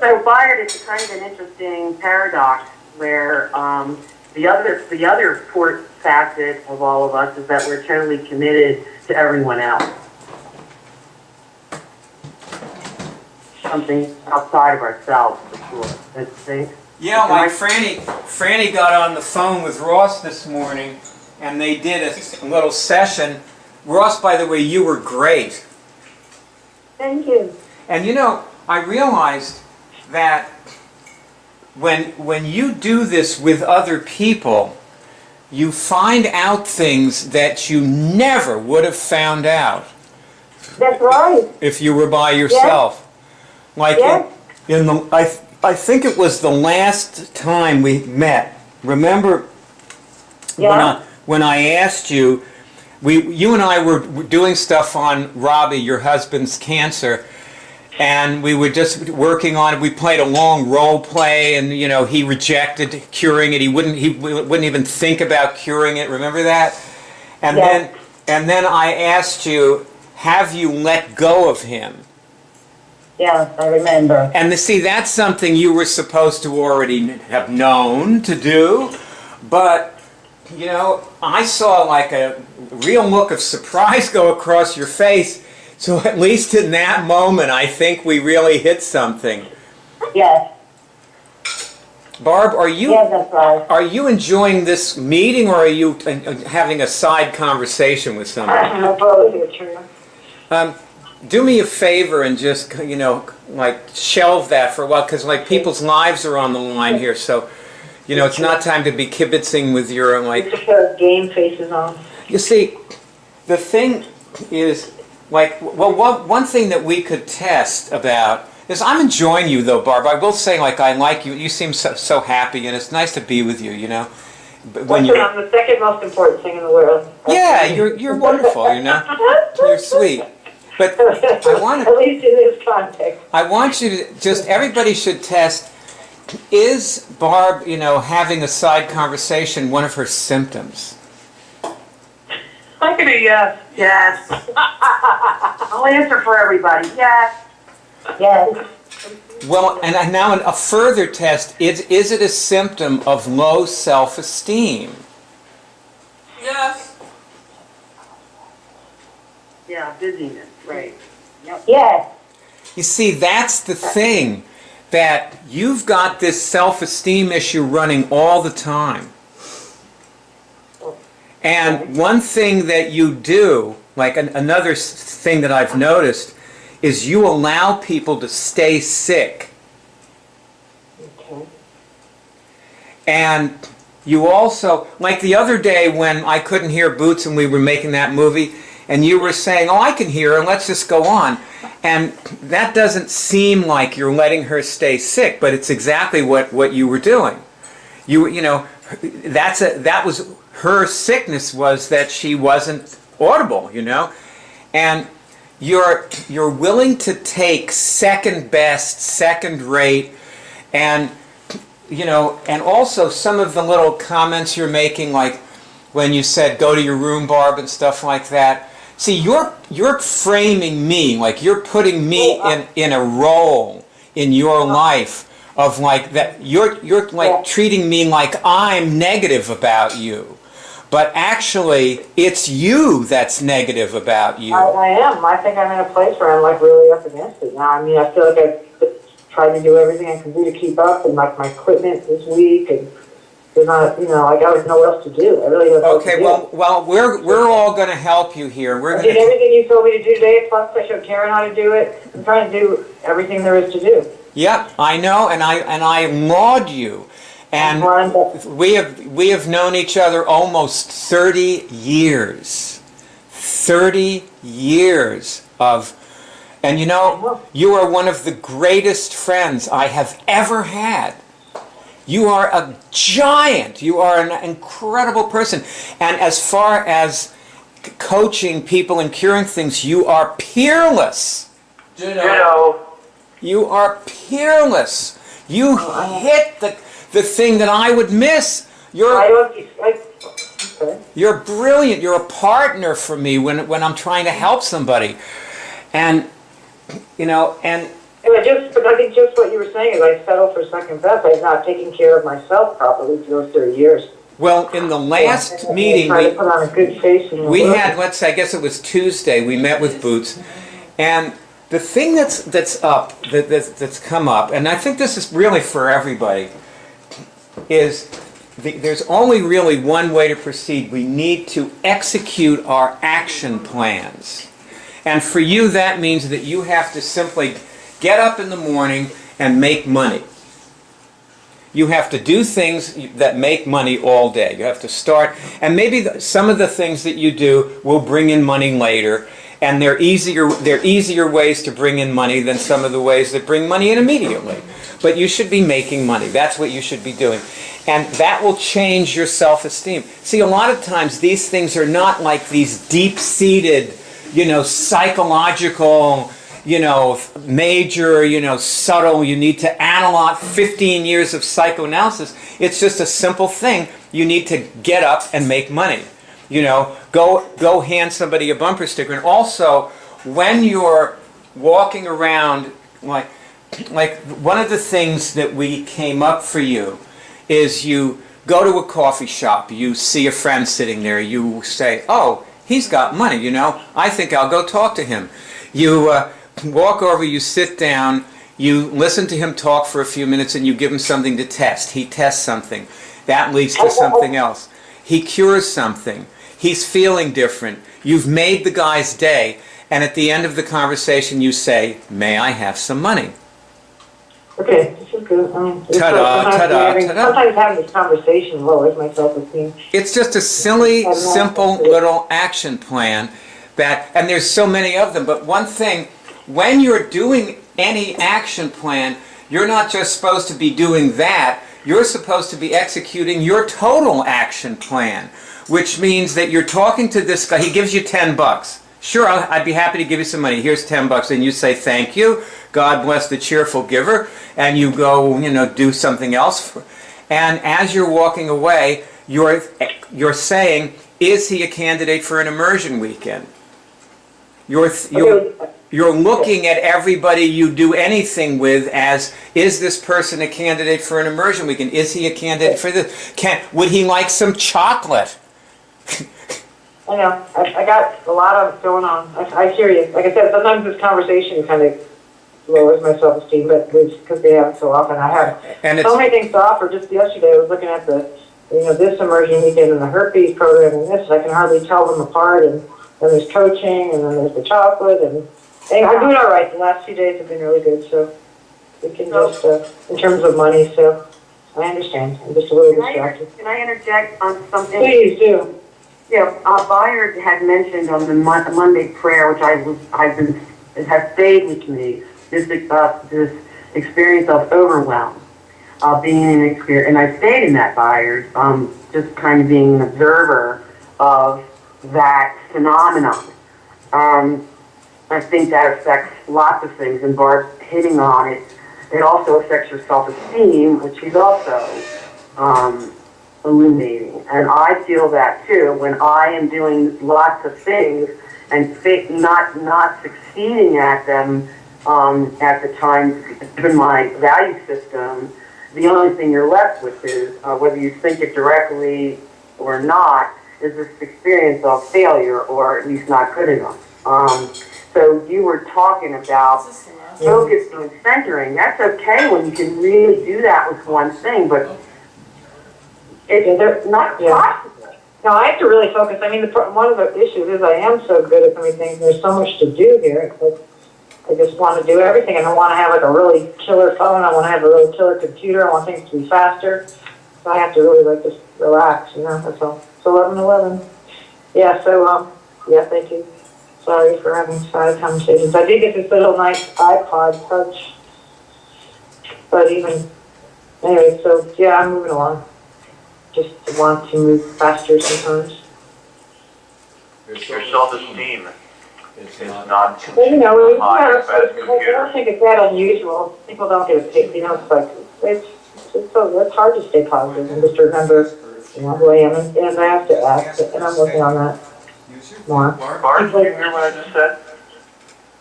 [SPEAKER 6] So Byron, it's kind of an interesting paradox where the other facet of all of us is that we're totally committed to everyone else. Something outside of ourselves, for sure. Don't you think?
[SPEAKER 3] Yeah, like Franny got on the phone with Ross this morning, and they did a little session. Ross, by the way, you were great.
[SPEAKER 7] Thank you.
[SPEAKER 3] And you know, I realized that when you do this with other people, you find out things that you never would have found out
[SPEAKER 7] That's right.
[SPEAKER 3] if you were by yourself. Like in the, I think it was the last time we met. Remember when I asked you, you and I were doing stuff on Robbie, your husband's cancer, and we were just working on it. We played a long role play, and you know he rejected curing it. He wouldn't even think about curing it. Remember that? And then I asked you, have you let go of him?
[SPEAKER 7] Yeah, I remember.
[SPEAKER 3] And see, that's something you were supposed to already have known to do, but you know, I saw like a real look of surprise go across your face. So at least in that moment, I think we really hit something.
[SPEAKER 7] Yes.
[SPEAKER 3] Barb, are you
[SPEAKER 7] that's right.
[SPEAKER 3] Are you enjoying this meeting, or are you having a side conversation with somebody?
[SPEAKER 7] I'm both here, true.
[SPEAKER 3] Do me a favor and just, you know, like shelve that for a while, because like people's lives are on the line here. So, you know, it's not time to be kibitzing with your like.
[SPEAKER 7] Just those game faces on.
[SPEAKER 3] You see, the thing is, like, well, one thing that we could test about is, I'm enjoying you though, Barb. I will say, like, I like you. You seem so happy, and it's nice to be with you. You know,
[SPEAKER 7] I'm the second most important thing in the world.
[SPEAKER 3] Yeah, you're wonderful. You know, you're sweet. But I want to.
[SPEAKER 7] At least in this context.
[SPEAKER 3] I want you to just. Everybody should test. Is Barb, you know, having a side conversation one of her symptoms?
[SPEAKER 2] I'm gonna yes.
[SPEAKER 6] Yes. I'll answer for everybody. Yes.
[SPEAKER 7] Yes.
[SPEAKER 3] Well, and now a further test, is it a symptom of low self-esteem?
[SPEAKER 8] Yes.
[SPEAKER 6] Yeah, busyness, right. Yep.
[SPEAKER 7] Yes.
[SPEAKER 3] You see, that's the thing, that you've got this self-esteem issue running all the time. And one thing that you do, like another thing that I've noticed, is you allow people to stay sick.
[SPEAKER 7] Okay.
[SPEAKER 3] And you also, like the other day when I couldn't hear Boots and we were making that movie, and you were saying, oh, I can hear her, let's just go on. And that doesn't seem like you're letting her stay sick, but it's exactly what you were doing. You know, that was her sickness, was that she wasn't audible, you know? And you're willing to take second best, second rate, and you know, and also some of the little comments you're making, like when you said go to your room, Barb, and stuff like that. See, you're framing me, like you're putting me in a role in your life of like that. You're like treating me like I'm negative about you, but actually it's you that's negative about you.
[SPEAKER 4] I am. I think I'm in a place where I'm like really up against it now. I mean, I feel like I've tried to do everything I can do to keep up, and like my equipment is weak, and there's not, you know, like I don't know what else to do. I really don't know what to do.
[SPEAKER 3] Well, we're all going to help you here.
[SPEAKER 4] I did everything you told me to do today, plus I showed Karen how to do it. I'm trying to do everything there is to do.
[SPEAKER 3] Yep, I know, and I laud you. And we have known each other almost 30 years. 30 years of, and you know, you are one of the greatest friends I have ever had. You are a giant. You are an incredible person. And as far as coaching people and curing things, you are peerless.
[SPEAKER 1] Ditto.
[SPEAKER 3] You are peerless. You hit the thing that I would miss. You're brilliant. You're a partner for me when I'm trying to help somebody. And, you know,
[SPEAKER 4] but I think just what you were saying is I settled for second best. I've not taken care of myself properly for those 30 years.
[SPEAKER 3] Well, in the last meeting,
[SPEAKER 4] we put on a good face
[SPEAKER 3] had, let's say, I guess it was Tuesday, we met with Boots, and the thing that's come up, and I think this is really for everybody, is there's only really one way to proceed. We need to execute our action plans. And for you, that means that you have to simply get up in the morning and make money. You have to do things that make money all day. You have to start, and maybe some of the things that you do will bring in money later, and they're easier ways to bring in money than some of the ways that bring money in immediately. But you should be making money. That's what you should be doing. And that will change your self-esteem. See, a lot of times these things are not like these deep-seated, you know, psychological, you know, major, you know, subtle, you need to analyze 15 years of psychoanalysis. It's just a simple thing. You need to get up and make money. You know, go hand somebody a bumper sticker. And also, when you're walking around, like one of the things that we came up for you is you go to a coffee shop, you see a friend sitting there, you say, oh, he's got money, you know, I think I'll go talk to him. You walk over, you sit down, you listen to him talk for a few minutes, and you give him something to test. He tests something. That leads to something else. He cures something. He's feeling different. You've made the guy's day, and at the end of the conversation you say, may I have some money?
[SPEAKER 4] Okay, this is good.
[SPEAKER 3] Ta-da, ta-da, ta-da.
[SPEAKER 4] Sometimes having this conversation lowers my self-esteem.
[SPEAKER 3] It's just a silly, simple little action plan that, and there's so many of them, but one thing, when you're doing any action plan, you're not just supposed to be doing that, you're supposed to be executing your total action plan, which means that you're talking to this guy, he gives you $10. Sure, I'd be happy to give you some money. Here's $10, and you say thank you, God bless the cheerful giver, and you go, you know, do something else. And as you're walking away, you're saying, is he a candidate for an immersion weekend? You're looking at everybody you do anything with as, is this person a candidate for an immersion weekend? Is he a candidate for this? Would he like some chocolate?
[SPEAKER 4] I know. I got a lot of going on. I hear you. Like I said, sometimes this conversation kind of lowers my self-esteem, but because they have it so often. I have so many things to offer. Just yesterday, I was looking at this immersion weekend and the herpes program and this. I can hardly tell them apart. And then there's coaching, and then there's the chocolate, and I'm doing all right. The last few days have been really good, so we can just, in terms of money, so I understand. I'm just a little distracted.
[SPEAKER 6] Can I interject on something?
[SPEAKER 4] Please do.
[SPEAKER 6] Yeah, Byard had mentioned on the Monday prayer, which it has stayed with me, this experience of overwhelm, being an experience, and I stayed in that, Byard, just kind of being an observer of that phenomenon. I think that affects lots of things, and Barb's hitting on it. It also affects your self-esteem, which he's also illuminating. And I feel that too when I am doing lots of things and not succeeding at them at the time, given my value system. The only thing you're left with is whether you think it directly or not,
[SPEAKER 4] is this experience of failure or at least not good enough. So you were talking about focusing and centering. That's okay when you can really do that with one thing, but it's not possible. No, I have to really focus. I mean, one of the issues is I am so good at everything. There's so much to do here. But I just want to do everything, and I want to have like a really killer phone. I want to have a really killer computer. I want things to be faster. So I have to really like just relax, you know. That's all. It's 11:11. Yeah. So yeah. Thank you. Sorry for having side conversations. I did get this little nice iPod Touch, but anyway. So yeah, I'm moving along. Just want to move faster sometimes.
[SPEAKER 1] Your self-esteem is not
[SPEAKER 4] well, you know,
[SPEAKER 1] high as a
[SPEAKER 4] I
[SPEAKER 1] computer.
[SPEAKER 4] don't think it's that unusual. People don't get a pick, you know, it's like, it's hard to stay positive and just remember, you know, who I am, and I have to act, and I'm working on that more.
[SPEAKER 1] Bart, did you hear what I just said?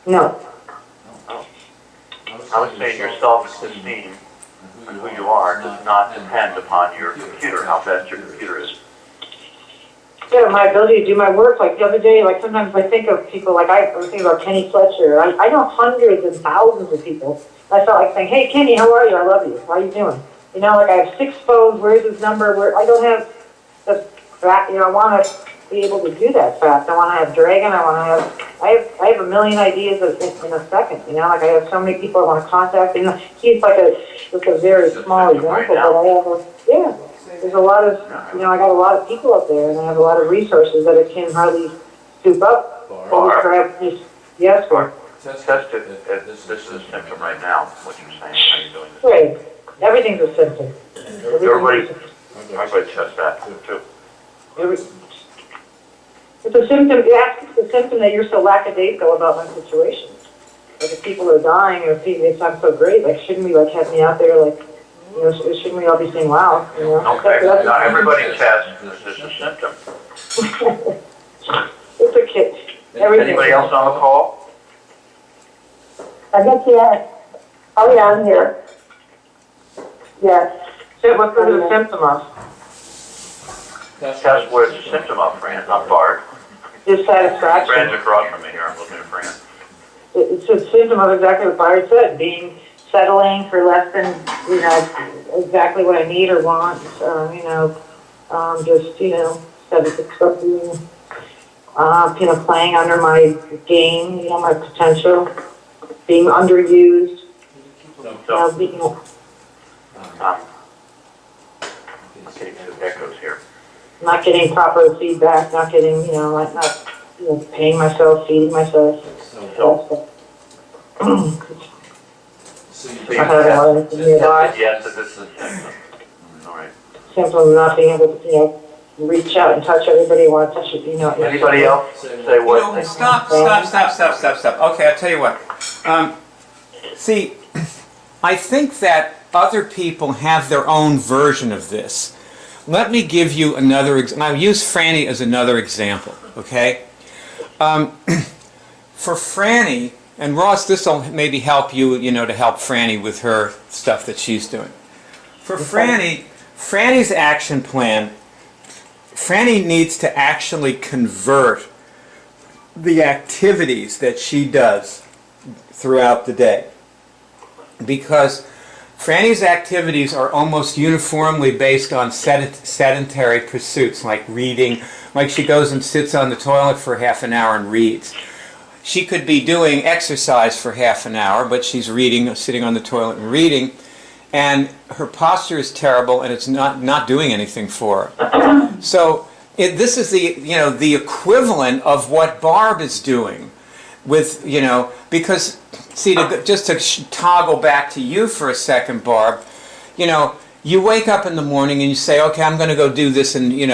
[SPEAKER 4] No.
[SPEAKER 1] Oh. I was saying your self-esteem and who you are does not depend upon your computer, how fast your computer is.
[SPEAKER 4] Yeah, my ability to do my work, like the other day, like sometimes I think of people, like I was thinking about Kenny Fletcher. I know hundreds and thousands of people. I felt like saying, hey, Kenny, how are you? I love you. How are you doing? You know, like I have 6 phones. Where's his number? I don't have the, you know, I want to be able to do that fast. I want to have Dragon. I have a million ideas in a second. You know, like I have so many people I want to contact. And he's like just a very small example, but I have there's a lot of, you know, I got a lot of people up there, and I have a lot of resources that I can hardly scoop up. Yes, sir.
[SPEAKER 1] Test it. This is a symptom right now, what you're saying, how you're doing this.
[SPEAKER 4] Right. Everything's a symptom.
[SPEAKER 1] Everybody test that, too.
[SPEAKER 4] It's a symptom, it's a symptom that you're so lackadaisical about my situation. Like if people are dying or if I'm so great, like shouldn't we like have me out there like, you know, shouldn't we all be saying, wow, you know?
[SPEAKER 1] Okay, not everybody tests, this is a symptom.
[SPEAKER 4] It's a kid.
[SPEAKER 1] Anybody else on the call?
[SPEAKER 7] I guess yes. Oh yeah, I'm here. Yes.
[SPEAKER 4] So what's the symptom of?
[SPEAKER 1] Test what it's a symptom of, Fran, not Bart.
[SPEAKER 4] Dissatisfaction.
[SPEAKER 1] Fran's across from me here, I'm looking at Fran.
[SPEAKER 4] It's a symptom of exactly what Bart said, settling for less than, you know, exactly what I need or want, you know, just, you know, playing under my game, you know, my potential, being underused,
[SPEAKER 1] Okay, so echoes here.
[SPEAKER 4] not getting proper feedback, not getting, you know, like not, you know, paying myself, feeding myself.
[SPEAKER 1] So you yes, that this is a symptom. All right.
[SPEAKER 4] Symptom of not being able to, you know, reach out and touch everybody I want to touch, you know.
[SPEAKER 1] Anybody else say what?
[SPEAKER 3] You know, stop. Okay, I'll tell you what. See, I think that other people have their own version of this. Let me give you another example. I'll use Franny as another example, okay? For Franny, and Ross, this will maybe help you, you know, to help Franny with her stuff that she's doing. For Franny, Franny's action plan, Franny needs to actually convert the activities that she does throughout the day. Because Franny's activities are almost uniformly based on sedentary pursuits, like reading, like she goes and sits on the toilet for half an hour and reads. She could be doing exercise for half an hour, but she's reading, sitting on the toilet and reading, and her posture is terrible, and it's not doing anything for her. So this is the equivalent of what Barb is doing with, because see, just to toggle back to you for a second, Barb, you wake up in the morning and you say, okay, I'm going to go do this, and you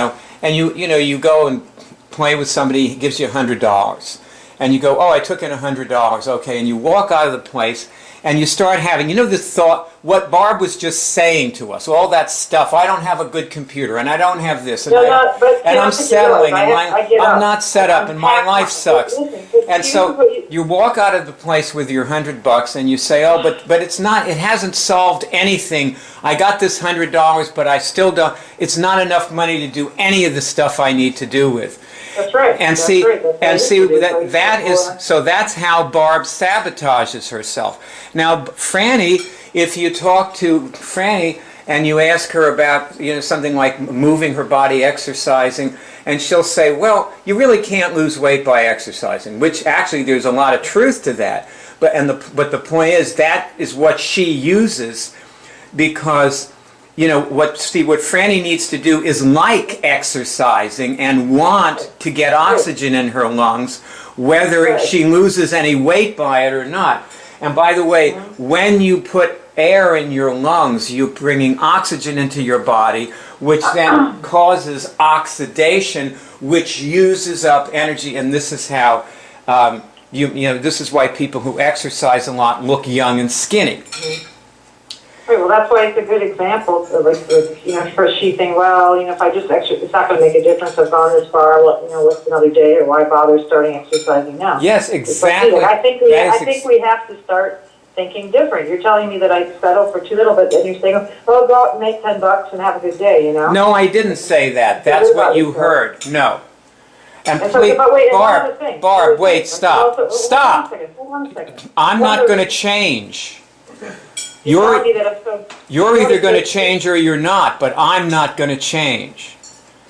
[SPEAKER 3] go and play with somebody, he gives you $100. and you go, oh, I took in $100, okay, and you walk out of the place, and you start having, this thought, what Barb was just saying to us, all that stuff, I don't have a good computer, and I don't have this, and, I'm settling, and I'm not set up, and my life sucks. And so you walk out of the place with your $100, and you say, oh, but it's not, it hasn't solved anything. I got this $100, but I still don't, it's not enough money to do any of the stuff I need to do with.
[SPEAKER 4] That's right.
[SPEAKER 3] And see, so that's how Barb sabotages herself. Now, Franny, if you talk to Franny and you ask her about, something like moving her body, exercising, and she'll say, well, you really can't lose weight by exercising, which actually there's a lot of truth to that. But the point is, that is what she uses because what Franny needs to do is like exercising and want to get oxygen in her lungs, whether she loses any weight by it or not. And by the way, when you put air in your lungs, you're bringing oxygen into your body, which then causes oxidation, which uses up energy. And this is how, this is why people who exercise a lot look young and skinny.
[SPEAKER 4] Right, well, that's why it's a good example. For she saying, well, if I just exercise, it's not going to make a difference. I've gone this far. What's another day, or why bother starting exercising now?
[SPEAKER 3] Yes, exactly.
[SPEAKER 4] I think we have to start thinking different. You're telling me that I settle for too little, but then you're saying, oh, go out and make $10 and have a good day.
[SPEAKER 3] No, I didn't say that. That's what you heard. No. And
[SPEAKER 4] please,
[SPEAKER 3] Barb, wait, stop. Stop.
[SPEAKER 4] Hold on a second.
[SPEAKER 3] I'm not going to change. You're either going to change or you're not, but I'm not going to change.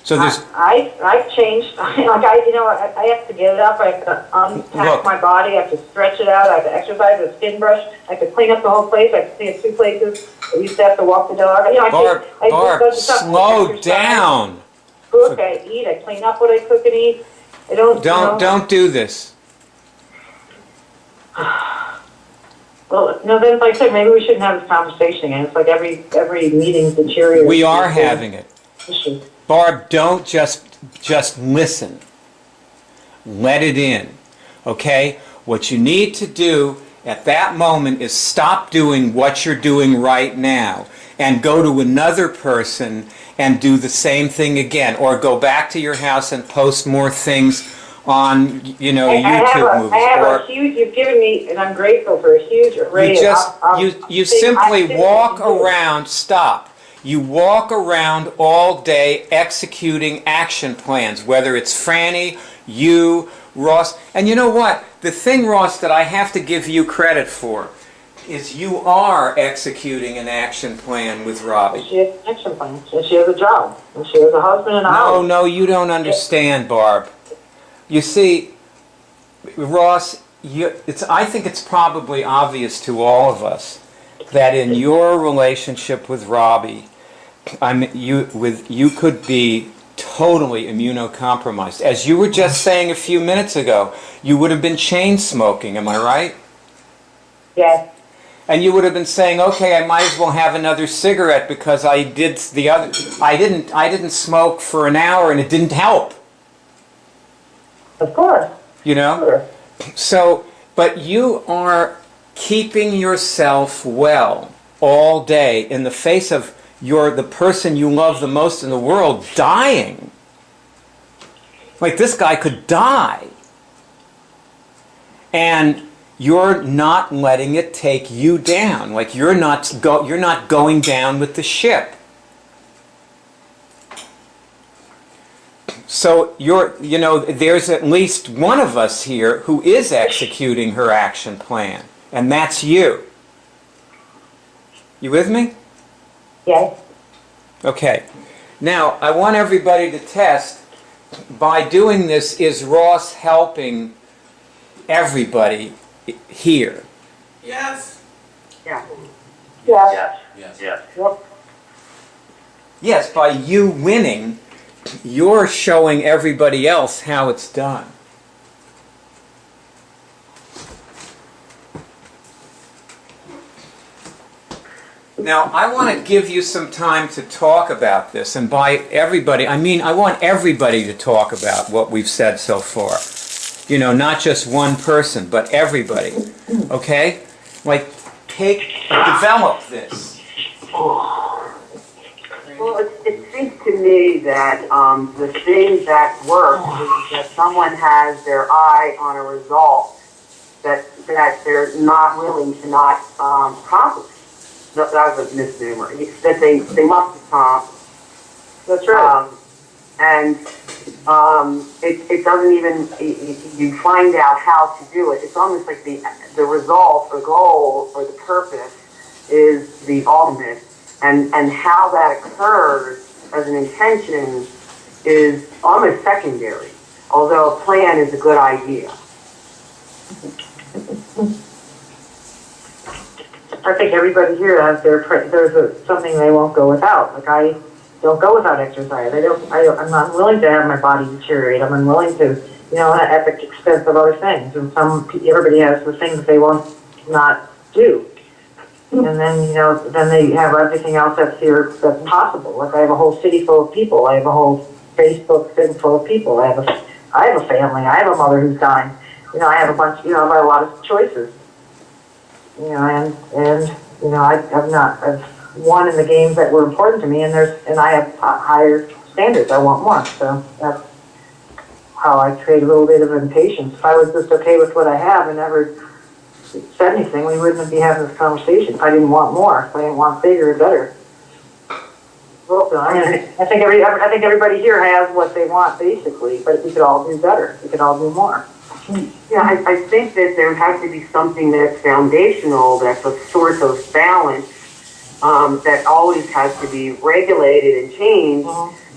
[SPEAKER 3] So there's.
[SPEAKER 4] I've changed. I have to get up. I have to unpack my body. I have to stretch it out. I have to exercise. A skin brush. I have to clean up the whole place. I have to clean up 2 places. I used to have to walk the dog.
[SPEAKER 3] Barb, slow down.
[SPEAKER 4] Cook. I eat. I clean up what I cook and eat. I
[SPEAKER 3] don't do this.
[SPEAKER 4] Well, then, like I said, maybe we shouldn't have this conversation again. It's like every meeting's deteriorating.
[SPEAKER 3] We are having it. Barb, don't just listen. Let it in, okay? What you need to do at that moment is stop doing what you're doing right now and go to another person and do the same thing again, or go back to your house and post more things on, YouTube movies.
[SPEAKER 4] You've given me, and I'm grateful for a huge array
[SPEAKER 3] you simply walk around, stop. You walk around all day executing action plans, whether it's Franny, you, Ross. And you know what? The thing, Ross, that I have to give you credit for is you are executing an action plan with Robbie.
[SPEAKER 4] She has an action plan, and she has a job, and she has a husband and a house.
[SPEAKER 3] No, you don't understand, Barb. You see, Ross, I think it's probably obvious to all of us that in your relationship with Robbie, you could be totally immunocompromised. As you were just saying a few minutes ago, you would have been chain smoking. Am I right?
[SPEAKER 4] Yes.
[SPEAKER 3] And you would have been saying, okay, I might as well have another cigarette because I didn't smoke for an hour and it didn't help.
[SPEAKER 4] Of course.
[SPEAKER 3] Sure. So, but you are keeping yourself well all day in the face of the person you love the most in the world dying. Like, this guy could die. And you're not letting it take you down. Like, you're not going down with the ship. So there's at least one of us here who is executing her action plan, and that's you. You with me?
[SPEAKER 4] Yes.
[SPEAKER 3] Okay. Now, I want everybody to test, by doing this, is Ross helping everybody here?
[SPEAKER 8] Yes.
[SPEAKER 4] Yeah.
[SPEAKER 1] Yes. Yes. Yes.
[SPEAKER 3] Yes, by you winning, you're showing everybody else how it's done. Now, I want to give you some time to talk about this, and by everybody, I mean I want everybody to talk about what we've said so far. You know, not just one person, but everybody. Okay? Like, develop this.
[SPEAKER 9] Well, it seems to me that the thing that works is that someone has their eye on a result that they're not willing to not accomplish. No, that was a misnomer. That they must accomplish.
[SPEAKER 4] That's right.
[SPEAKER 9] And it doesn't even, you find out how to do it. It's almost like the result or goal or the purpose is the ultimate. And how that occurs as an intention is almost secondary, although a plan is a good idea.
[SPEAKER 4] I think everybody here has something they won't go without. Like I don't go without exercise. I'm not willing to have my body deteriorate. I'm unwilling to, at the expense of other things. And everybody has the things they won't not do. And then, then they have everything else that's possible. Like I have a whole city full of people. I have a whole Facebook thing full of people. I have a family. I have a mother who's dying. I have a bunch, I have a lot of choices. I've won in the games that were important to me, and I have higher standards. I want more. So that's how I create a little bit of impatience. If I was just okay with what I have and never said anything, we wouldn't be having this conversation. If I didn't want more, if I didn't want bigger and better. Well, I think everybody here has what they want basically, but we could all do better. We could all do more.
[SPEAKER 9] Yeah, I think that there has to be something that's foundational, that's a source of balance, that always has to be regulated and changed,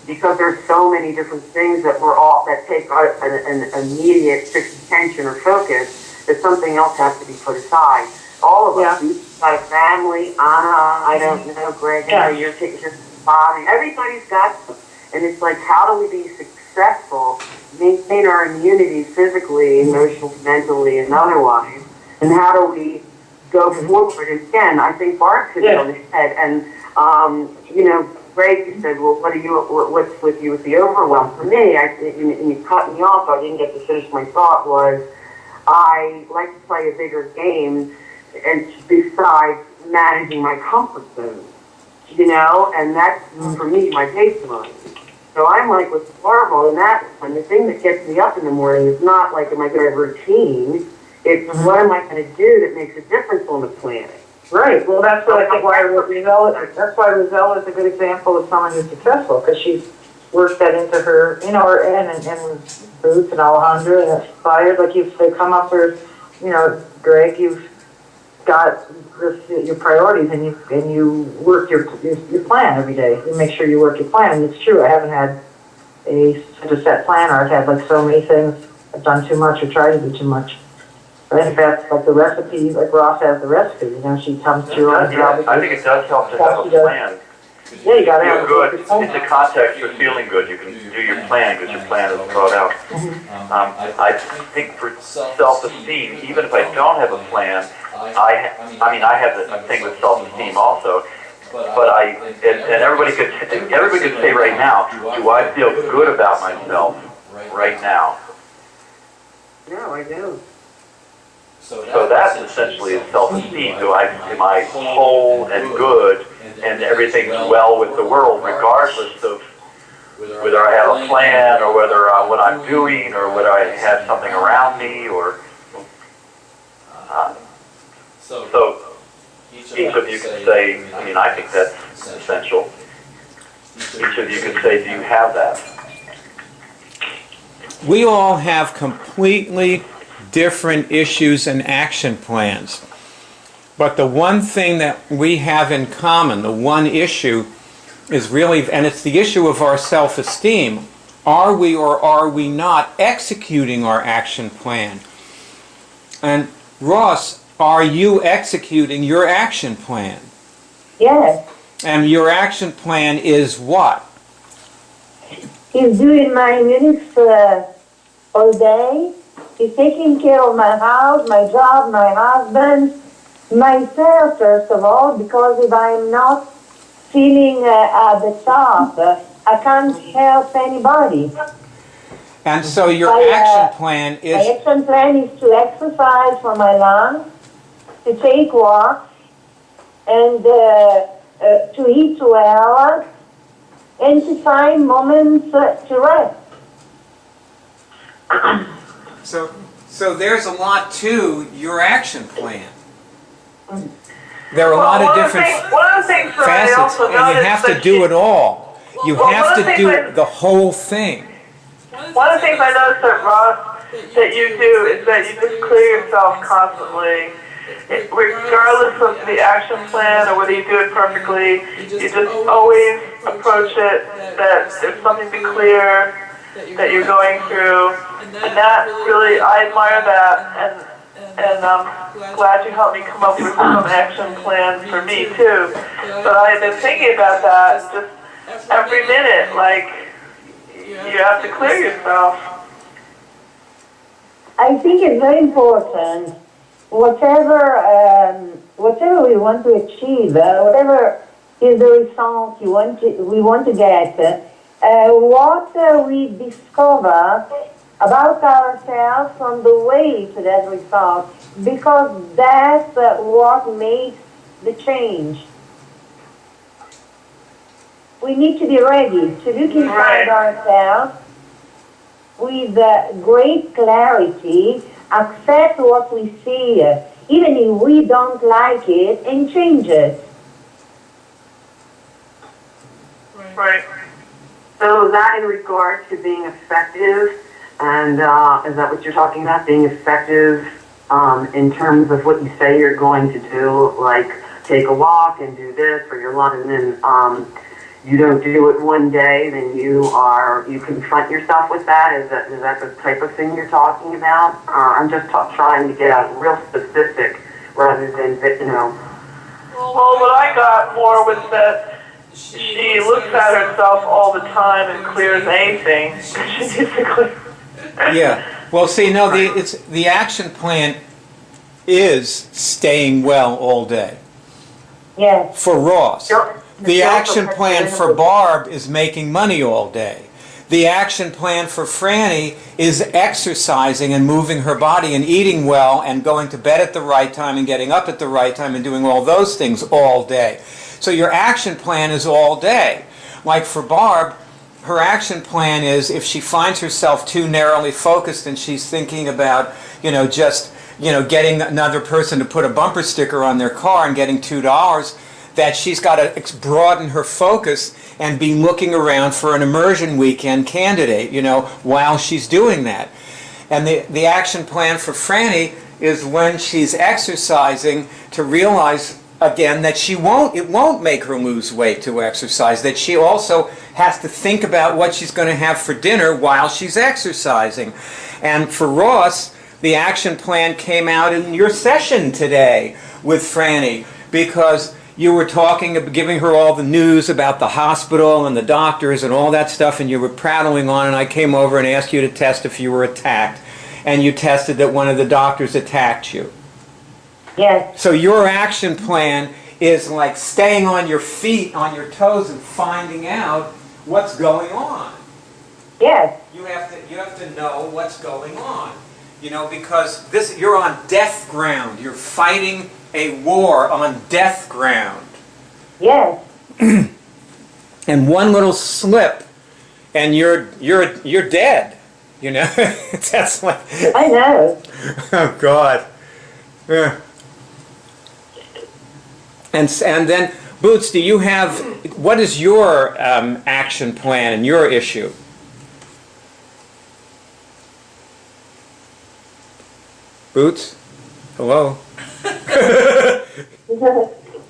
[SPEAKER 9] because there's so many different things that take an immediate fixed attention or focus, that something else has to be put aside. All of us, we've got a family, Anna, I don't know, Greg, you're taking care of your body, everybody's got them. And it's like, how do we be successful, maintain our immunity physically, emotionally, mentally, and otherwise, and how do we go forward? And again, I think Bart hit it on his head, and Greg, you said, well, what's with you with the overwhelm? For me, and you cut me off, so I didn't get to finish my thought, was I like to play a bigger game, and besides managing my comfort zone, and that's, for me, my baseline. So I'm like, what's horrible in that one, the thing that gets me up in the morning is not like, am I going to have routine? It's what am I going to do that makes a difference on the planet?
[SPEAKER 4] Right. Well, that's what I think why Roselle is a good example of someone who's successful, because she's worked that into her, and Boots and Alejandra and Inspired, like they come up with, Greg, you've got your priorities, and you work your plan every day. You make sure you work your plan, and it's true. I haven't had such a set plan, or I've had like so many things. I've done too much or tried to do too much. I think that's like the recipe, like Ross has the recipe. She comes through.
[SPEAKER 1] I think it does help to have a plan.
[SPEAKER 4] Yeah, you got to have
[SPEAKER 1] good. In the context of feeling good, you can do your plan because your plan is thought out. I think for self-esteem, even if I don't have a plan, I have a thing with self-esteem also. But and everybody could say right now, do I feel good about myself right now?
[SPEAKER 9] No, I do.
[SPEAKER 1] So that's essentially self-esteem. Am I whole and good, and everything's well with the world, regardless of whether I have a plan, or whether what I'm doing, or whether I have something around me, or so each of you can say, I think that's essential. Each of you can say, do you have that?
[SPEAKER 3] We all have completely different issues and action plans. But the one thing that we have in common, the one issue, is really, and it's the issue of our self-esteem. Are we or are we not executing our action plan? And Ross, are you executing your action plan?
[SPEAKER 7] Yes.
[SPEAKER 3] And your action plan is what?
[SPEAKER 7] He's doing my minutes all day. He's taking care of my house, my job, my husband, myself, first of all, because if I'm not feeling at the top, I can't help anybody.
[SPEAKER 3] And so your action plan is...
[SPEAKER 7] My action plan is to exercise for my lungs, to take walks, and to eat well, and to find moments to rest.
[SPEAKER 3] So there's a lot to your action plan. There are a lot of different facets, and you have to do it all. You have to do the whole thing.
[SPEAKER 8] One of the things I noticed that Ross, that you do is that you just clear yourself constantly. Regardless of the action plan or whether you do it perfectly, you just always approach it that there's something to clear that you're going through. And that really, I admire that, and I'm glad you helped me come up with some action plans for me too. But I've been thinking about that just every minute, like, you have to clear yourself.
[SPEAKER 7] I think it's very important. Whatever we want to achieve, whatever is the result we want to get, what we discover about ourselves on the way to that result, because that's what makes the change. We need to be ready to look inside ourselves with great clarity, accept what we see, even if we don't like it, and change it.
[SPEAKER 8] Right.
[SPEAKER 9] So is that in regard to being effective? And is that what you're talking about, being effective in terms of what you say you're going to do, like take a walk and do this for your lunch, and then you don't do it one day, then you confront yourself with that? Is that the type of thing you're talking about? I'm just trying to get out real specific rather than,
[SPEAKER 8] Well, what I got more was that she looks at herself all the time and clears anything she needs to clear.
[SPEAKER 3] Yeah. Well, see, no, the action plan is staying well all day.
[SPEAKER 7] Yes.
[SPEAKER 3] For Ross. The action plan for Barb is making money all day. The action plan for Franny is exercising and moving her body and eating well and going to bed at the right time and getting up at the right time and doing all those things all day. So your action plan is all day. Like for Barb, her action plan is if she finds herself too narrowly focused and she's thinking about, getting another person to put a bumper sticker on their car and getting $2, that she's got to broaden her focus and be looking around for an immersion weekend candidate, while she's doing that. And the action plan for Franny is when she's exercising to realize again that it won't make her lose weight to exercise, that she also has to think about what she's going to have for dinner while she's exercising. And for Ross, the action plan came out in your session today with Franny, because you were giving her all the news about the hospital and the doctors and all that stuff, and you were prattling on, and I came over and asked you to test if you were attacked, and you tested that one of the doctors attacked you.
[SPEAKER 7] Yes.
[SPEAKER 3] So your action plan is like staying on your feet, on your toes, and finding out what's going on.
[SPEAKER 7] Yes.
[SPEAKER 3] You have to know what's going on, because you're on death ground. You're fighting a war on death ground.
[SPEAKER 7] Yes.
[SPEAKER 3] And one little slip, and you're dead. That's like.
[SPEAKER 7] I know.
[SPEAKER 3] Oh God. Yeah. And then, Boots, what is your action plan and your issue? Boots? Hello?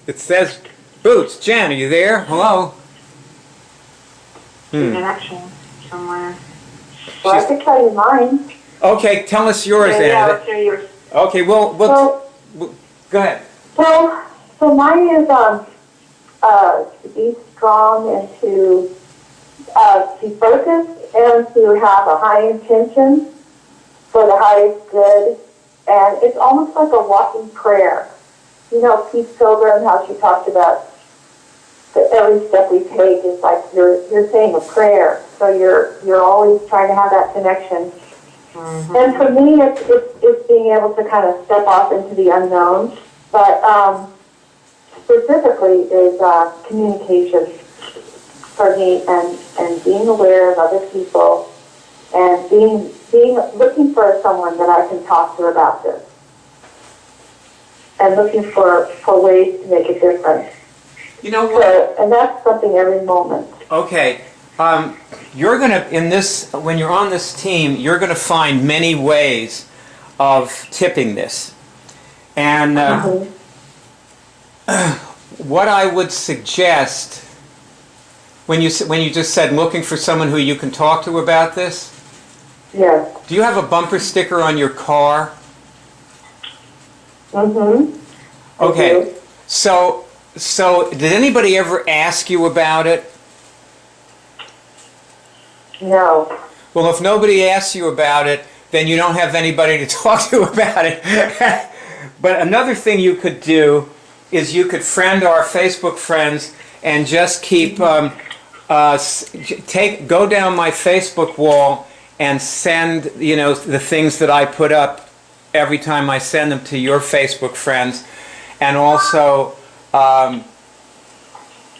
[SPEAKER 3] It says, Boots, Jen, are you there? Hello?
[SPEAKER 6] There's an action somewhere.
[SPEAKER 7] Well, I could tell you mine.
[SPEAKER 3] Okay, tell us yours then.
[SPEAKER 6] Yeah, let's hear yours.
[SPEAKER 3] Okay, well, go ahead.
[SPEAKER 7] So mine is to be strong and to be focused and to have a high intention for the highest good. And it's almost like a walking prayer. Pete Pilgrim, how she talked about that every step we take is like you're saying a prayer.
[SPEAKER 6] So you're always trying to have that connection. And for me, it's being able to kind of step off into the unknown. But specifically is communication for me, and being aware of other people, and looking for someone that I can talk to about this, and looking for ways to make a difference.
[SPEAKER 3] You know what?
[SPEAKER 6] And that's something every moment.
[SPEAKER 3] Okay. You're going to, when you're on this team, you're going to find many ways of tipping this. And what I would suggest, when you just said looking for someone who you can talk to about this,
[SPEAKER 6] yes.
[SPEAKER 3] Do you have a bumper sticker on your car? Okay. So did anybody ever ask you about it?
[SPEAKER 6] No.
[SPEAKER 3] Well, if nobody asks you about it, then you don't have anybody to talk to about it. But another thing you could do is you could friend our Facebook friends and just keep go down my Facebook wall and send the things that I put up every time I send them to your Facebook friends, and also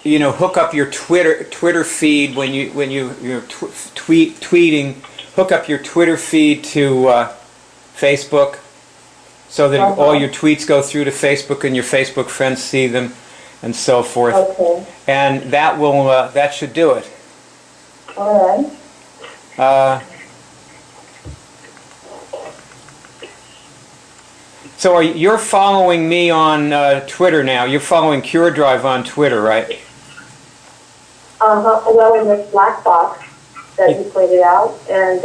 [SPEAKER 3] hook up your Twitter feed when you're tweeting. Hook up your Twitter feed to Facebook, so that all your tweets go through to Facebook and your Facebook friends see them, and so forth.
[SPEAKER 6] Okay.
[SPEAKER 3] And that should do it.
[SPEAKER 6] All right.
[SPEAKER 3] So you're following me on Twitter now. You're following Cure Drive on Twitter, right?
[SPEAKER 6] Well, in this black box that you pointed out, and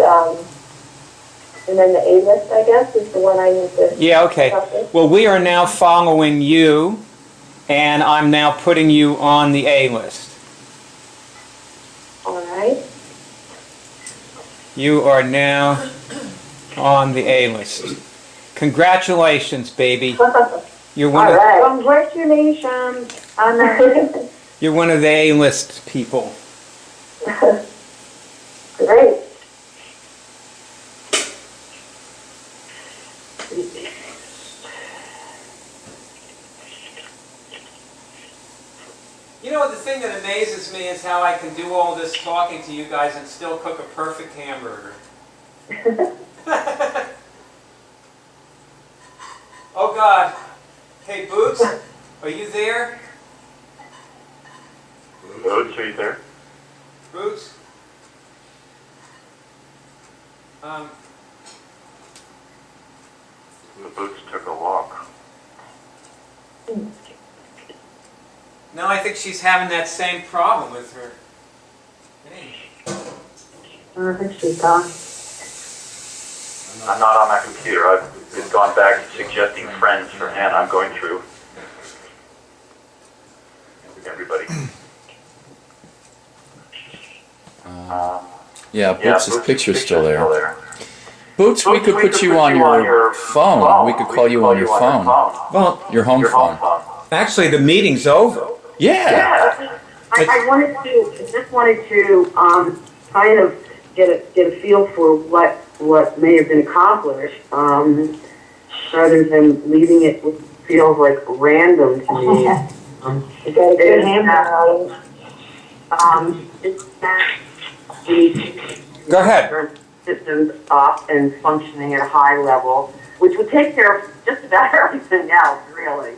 [SPEAKER 6] then the A-list, I guess, is the one I need to...
[SPEAKER 3] Yeah, okay. Well, we are now following you, and I'm now putting you on the A-list.
[SPEAKER 6] All right.
[SPEAKER 3] You are now on the A-list. Congratulations, baby. You're one
[SPEAKER 6] All right.
[SPEAKER 2] Congratulations.
[SPEAKER 3] You're one of the A-list people.
[SPEAKER 6] Great.
[SPEAKER 3] You know, the thing that amazes me is how I can do all this talking to you guys and still cook a perfect hamburger. Oh God. Hey, Boots, are you there?
[SPEAKER 1] Boots, are you there?
[SPEAKER 3] Boots?
[SPEAKER 1] The Boots took a walk.
[SPEAKER 3] No, I think she's having that same problem with her. Hey.
[SPEAKER 6] I think she's gone.
[SPEAKER 1] I'm not on my computer. I've gone back to suggesting friends for Hannah. I'm going through everybody.
[SPEAKER 5] Yeah, Boots' picture's still there. Boots, we could put you on your phone. We could call you on your phone. Well, your home phone.
[SPEAKER 3] Actually, the meeting's over.
[SPEAKER 5] Yeah.
[SPEAKER 9] I just wanted to kind of get a feel for what may have been accomplished, rather than leaving it feels like random to me.
[SPEAKER 6] You got a good hammer out.
[SPEAKER 9] It's that the
[SPEAKER 3] Go ahead.
[SPEAKER 9] systems up and functioning at a high level, which would take care of just about everything else, really,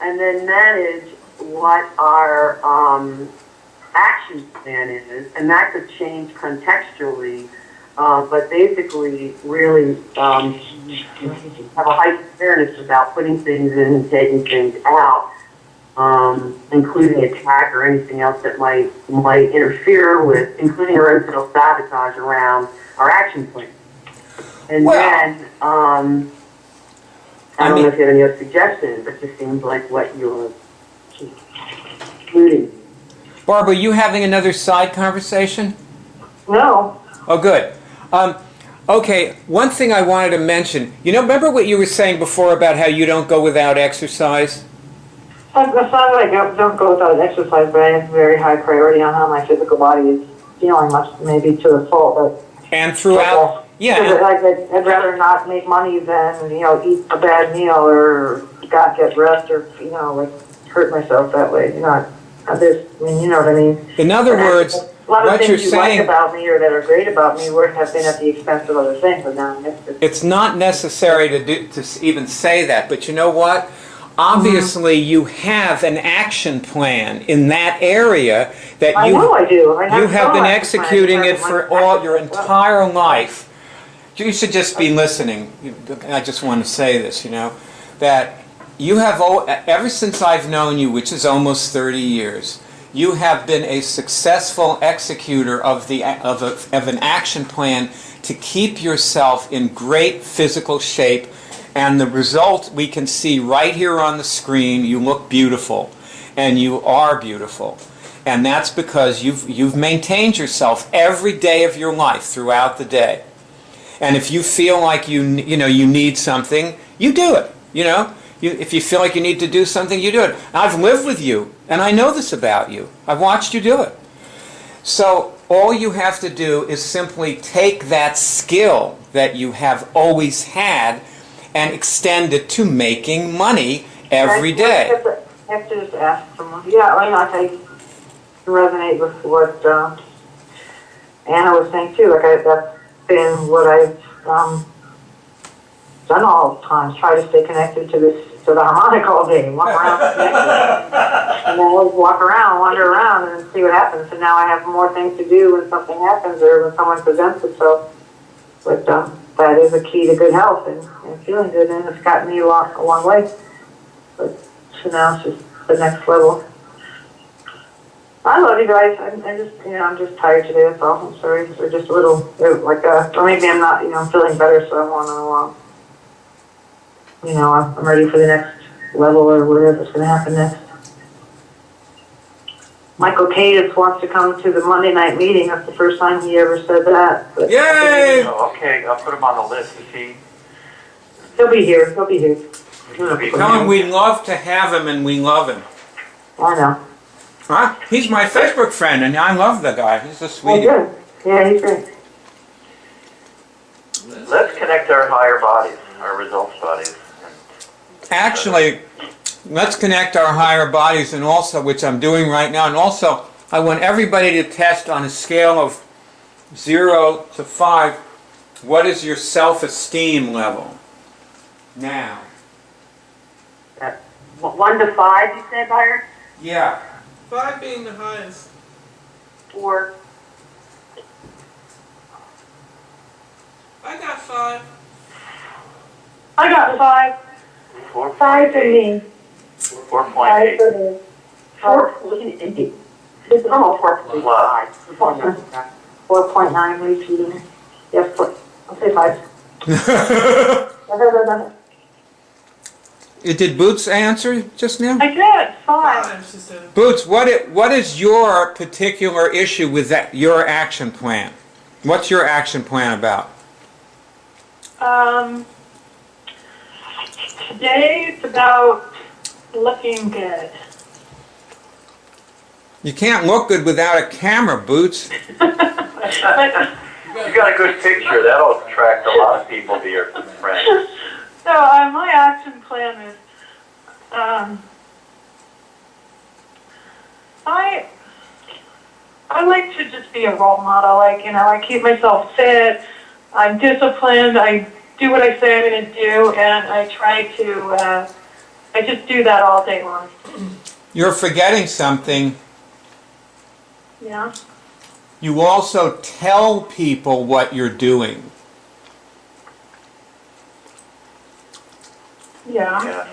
[SPEAKER 9] and then manage what our action plan is, and that could change contextually, but basically really have a heightened awareness about putting things in and taking things out, including attack or anything else that might interfere with, including our own self-sabotage around our action plan. And then, I don't know if you have any other suggestions, but it just seems like what you're including.
[SPEAKER 3] Barbara, you having another side conversation?
[SPEAKER 4] No.
[SPEAKER 3] Oh, good. Okay, one thing I wanted to mention. Remember what you were saying before about how you don't go without exercise?
[SPEAKER 4] It's not that I don't go without exercise, but I have very high priority on how my physical body is feeling much, maybe to a fault, but.
[SPEAKER 3] And throughout, yeah.
[SPEAKER 4] I'd rather not make money than, eat a bad meal or not get rest or, hurt myself that way. You know what I mean?
[SPEAKER 3] In other words,
[SPEAKER 4] a lot of
[SPEAKER 3] what
[SPEAKER 4] things
[SPEAKER 3] you're
[SPEAKER 4] you
[SPEAKER 3] saying
[SPEAKER 4] like about me or that are great about me have been at the expense of other things, but now
[SPEAKER 3] it's not necessary to even say that, but you know what? Obviously, you have an action plan in that area that
[SPEAKER 4] I know I do.
[SPEAKER 3] You have been executing it for all your entire life. You should just be listening. I just want to say this, that you have, ever since I've known you, which is almost 30 years, you have been a successful executor of an action plan to keep yourself in great physical shape. And the result we can see right here on the screen. You look beautiful, and you are beautiful, and that's because you've maintained yourself every day of your life throughout the day. And if you feel like you need something, you do it. If you feel like you need to do something, you do it. I've lived with you, and I know this about you. I've watched you do it. So all you have to do is simply take that skill that you have always had and extend it to making money every day.
[SPEAKER 4] I have to just ask someone. Yeah, I resonate with what Anna was saying too. That's been what I've done all the time. Try to stay connected to the harmonic all day, walk around connected, and then walk around, wander around, and see what happens. And now I have more things to do when something happens or when someone presents itself. But that is a key to good health and feeling good, and it's gotten me a long way. But so now it's just the next level. I love you guys. I'm just tired today. That's all. I'm sorry. They're just a little or maybe I'm not. I'm feeling better, so I want to. I'm ready for the next level or whatever's going to happen next. Michael Cadiz wants to come to the Monday night meeting. That's the first time he ever said that. But
[SPEAKER 3] yay!
[SPEAKER 1] Okay, I'll put him on the list.
[SPEAKER 4] He'll be here. He'll be here.
[SPEAKER 3] Tell him we love to have him, and we love him.
[SPEAKER 4] I know.
[SPEAKER 3] Huh? He's my Facebook friend, and I love the guy. He's a sweetie.
[SPEAKER 4] Oh, good. Yeah, he's great.
[SPEAKER 1] Let's connect our higher bodies, our results bodies.
[SPEAKER 3] Actually, let's connect our higher bodies, and also, which I'm doing right now, and also I want everybody to test on a scale of 0 to 5, what is your self-esteem level now?
[SPEAKER 9] 1 to 5, you said, Byron?
[SPEAKER 3] Yeah.
[SPEAKER 10] 5 being the highest.
[SPEAKER 9] 4.
[SPEAKER 10] I got 5.
[SPEAKER 2] I got 5.
[SPEAKER 7] 5 for me.
[SPEAKER 1] 4.8.
[SPEAKER 9] 4.8. It's almost 4.5.
[SPEAKER 4] 4.9 repeating. Yes, I'll say 5.
[SPEAKER 3] Did Boots answer just now?
[SPEAKER 2] I did. 5.
[SPEAKER 3] Boots, what is your particular issue with your action plan? What's your action plan about?
[SPEAKER 2] Today it's about looking good.
[SPEAKER 3] You can't look good without a camera, Boots.
[SPEAKER 1] You got a good picture. That'll attract a lot of people to your friends.
[SPEAKER 2] So my action plan is, I like to just be a role model. I keep myself fit. I'm disciplined. I do what I say I'm going to do, and I try to. I just do that all day long.
[SPEAKER 3] You're forgetting something.
[SPEAKER 2] Yeah.
[SPEAKER 3] You also tell people what you're doing.
[SPEAKER 2] Yeah.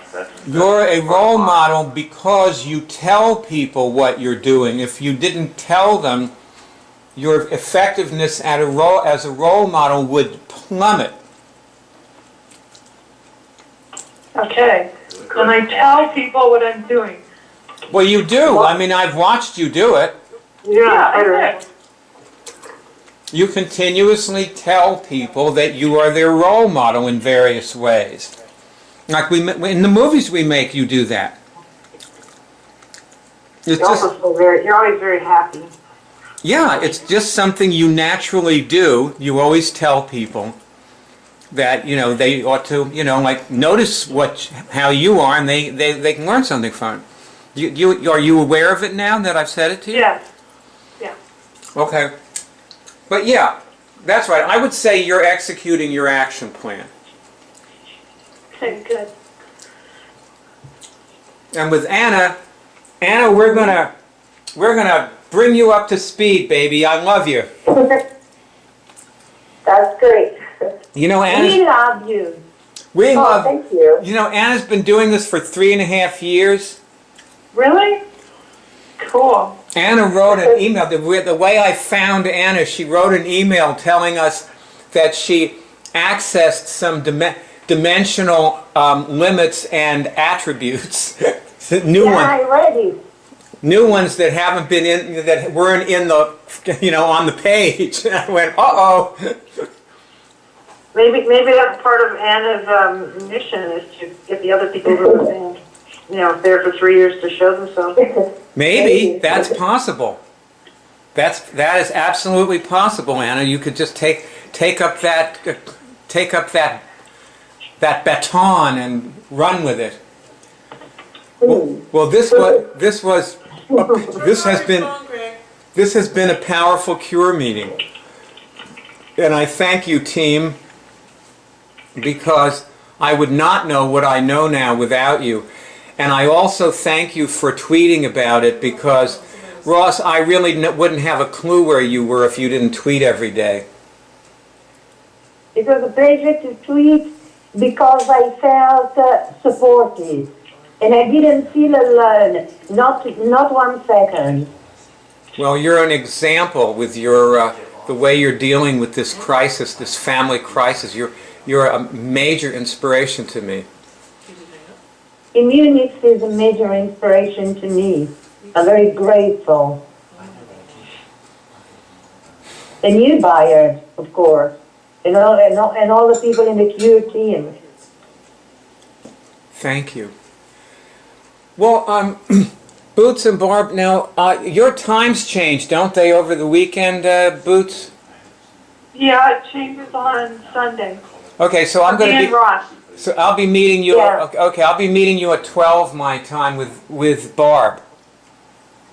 [SPEAKER 3] You're a role model because you tell people what you're doing. If you didn't tell them, your effectiveness as a role model would plummet.
[SPEAKER 2] Okay. And I tell people what I'm doing.
[SPEAKER 3] Well, you do. I mean, I've watched you do it.
[SPEAKER 2] Yeah, I do.
[SPEAKER 3] You continuously tell people that you are their role model in various ways. Like in the movies we make, you do that.
[SPEAKER 4] You're always very happy.
[SPEAKER 3] Yeah, it's just something you naturally do. You always tell people that, you know, they ought to, you know, like notice how you are, and they can learn something from it. Are you aware of it now that I've said it to you?
[SPEAKER 2] Yes. Yeah.
[SPEAKER 3] Okay. But yeah, that's right. I would say you're executing your action plan.
[SPEAKER 2] Okay, good.
[SPEAKER 3] And with Anna, we're gonna bring you up to speed, baby. I love you.
[SPEAKER 7] That's great.
[SPEAKER 3] You know,
[SPEAKER 7] We love you.
[SPEAKER 3] We love.
[SPEAKER 7] Thank you.
[SPEAKER 3] You know, Anna's been doing this for 3.5 years.
[SPEAKER 2] Really? Cool.
[SPEAKER 3] Anna wrote an email. The way I found Anna, she wrote an email telling us that she accessed some dimensional limits and attributes. New ones.
[SPEAKER 7] I read it.
[SPEAKER 3] New ones that haven't been in, that weren't in the, you know, on the page. And I went, uh-oh.
[SPEAKER 4] Maybe that's part of Anna's mission, is to get the other people who have been, you know, there for 3 years to show themselves.
[SPEAKER 3] Maybe that's possible. That is absolutely possible, Anna. You could just take up that baton and run with it. Well, this has been a powerful Cure meeting, and I thank you, team, because I would not know what I know now without you. And I also thank you for tweeting about it, because, Ross, I really wouldn't have a clue where you were if you didn't tweet every day.
[SPEAKER 7] It was a pleasure to tweet because I felt supported. And I didn't feel alone, not 1 second.
[SPEAKER 3] Well, you're an example with your the way you're dealing with this crisis, this family crisis. You're a major inspiration to me.
[SPEAKER 7] Immunix is a major inspiration to me. I'm very grateful. And you, Bayard, of course, and all the people in the Cure team.
[SPEAKER 3] Thank you. Well, Boots and Barb, now, your times change, don't they, over the weekend, Boots?
[SPEAKER 2] Yeah, it changes on Sunday.
[SPEAKER 3] Okay, so I'm going to be...
[SPEAKER 2] Ross.
[SPEAKER 3] So I'll be meeting you...
[SPEAKER 2] Yeah.
[SPEAKER 3] Okay, I'll be meeting you at 12 my time with Barb.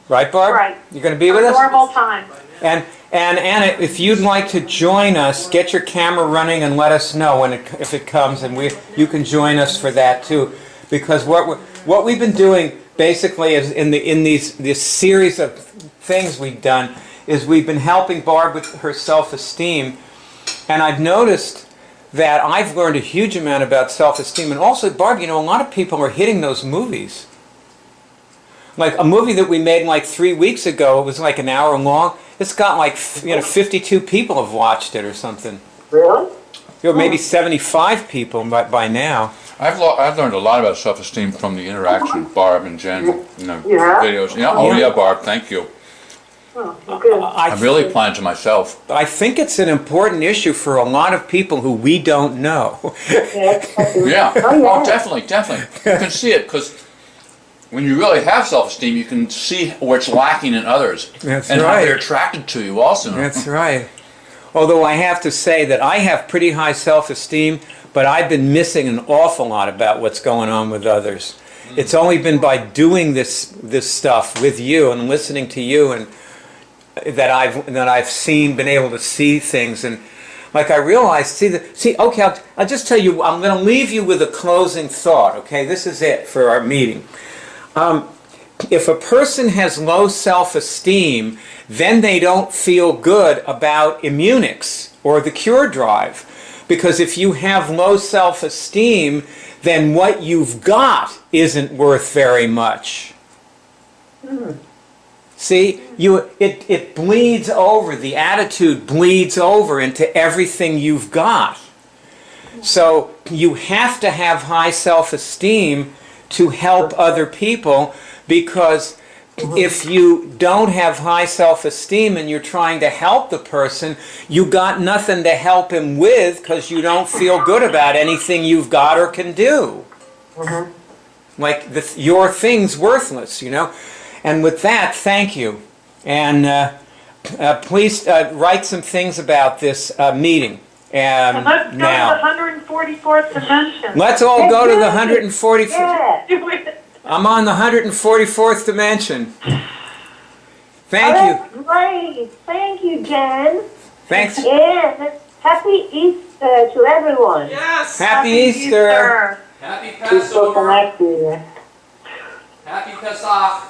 [SPEAKER 3] Right, Barb?
[SPEAKER 2] Right.
[SPEAKER 3] You're going to be with us?
[SPEAKER 2] Normal time.
[SPEAKER 3] And Anna, if you'd like to join us, get your camera running and let us know if it comes, and you can join us for that too. Because what we've been doing basically is in this series of things we've done is we've been helping Barb with her self-esteem, and I've noticed that I've learned a huge amount about self-esteem. And also, Barb, you know, a lot of people are hitting those movies. Like a movie that we made like 3 weeks ago, it was like an hour long. It's got like 52 people have watched it or something.
[SPEAKER 4] Really?
[SPEAKER 3] You know, maybe 75 people by now.
[SPEAKER 11] I've learned a lot about self-esteem from the interaction with Barb and Jen, you know,
[SPEAKER 4] Yeah?
[SPEAKER 11] videos. Yeah, oh yeah, Barb, thank you.
[SPEAKER 4] Oh, good.
[SPEAKER 11] I'm really applying to myself.
[SPEAKER 3] I think it's an important issue for a lot of people who we don't know.
[SPEAKER 11] Yeah. Oh, definitely. You can see it because when you really have self-esteem, you can see where it's lacking in others.
[SPEAKER 3] That's
[SPEAKER 11] and
[SPEAKER 3] right.
[SPEAKER 11] how they're attracted to you also.
[SPEAKER 3] That's right. Although I have to say that I have pretty high self-esteem, but I've been missing an awful lot about what's going on with others. It's only been by doing this stuff with you and listening to you and that I've been able to see things, and like I realized, okay, I'll just tell you, I'm going to leave you with a closing thought, okay? This is it for our meeting. If a person has low self-esteem, then they don't feel good about Immunix or the Cure Drive. Because if you have low self-esteem, then what you've got isn't worth very much. See, it bleeds over, the attitude bleeds over into everything you've got. So you have to have high self-esteem to help other people, because if you don't have high self-esteem and you're trying to help the person, you got nothing to help him with because you don't feel good about anything you've got or can do. Like your thing's worthless, you know. And with that, thank you. And please write some things about this meeting.
[SPEAKER 2] And let's go
[SPEAKER 3] now,
[SPEAKER 2] to the 144th dimension.
[SPEAKER 3] let's all go to the 144th.
[SPEAKER 7] Yeah.
[SPEAKER 3] I'm on the 144th dimension. Thank you.
[SPEAKER 7] That's great. Thank you, Jen.
[SPEAKER 3] Thanks.
[SPEAKER 7] And happy Easter to everyone.
[SPEAKER 10] Yes.
[SPEAKER 3] Happy Easter.
[SPEAKER 11] Happy
[SPEAKER 4] Keep so
[SPEAKER 11] Passover.
[SPEAKER 4] connected.
[SPEAKER 11] Happy Pesach.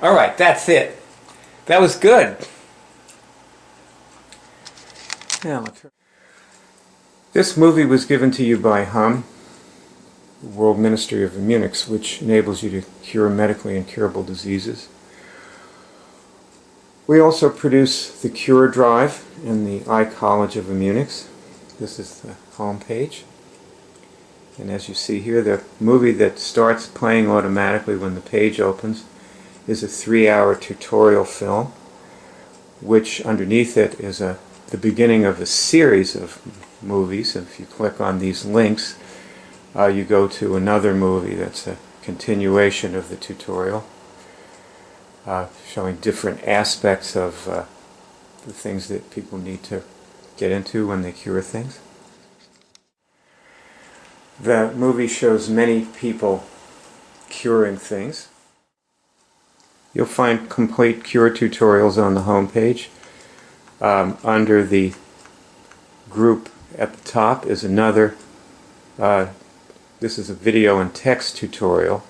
[SPEAKER 3] All right, that's it. That was good. Now, this movie was given to you by HUM, the World Ministry of Immunics, which enables you to cure medically incurable diseases. We also produce the Cure Drive in the iCollege of Immunics. This is the home page. And as you see here, the movie that starts playing automatically when the page opens is a 3-hour tutorial film, which underneath it is the beginning of a series of movies. If you click on these links, you go to another movie that's a continuation of the tutorial, showing different aspects of the things that people need to get into when they cure things. The movie shows many people curing things. You'll find complete cure tutorials on the home page. Under the group at the top is another, this is a video and text tutorial,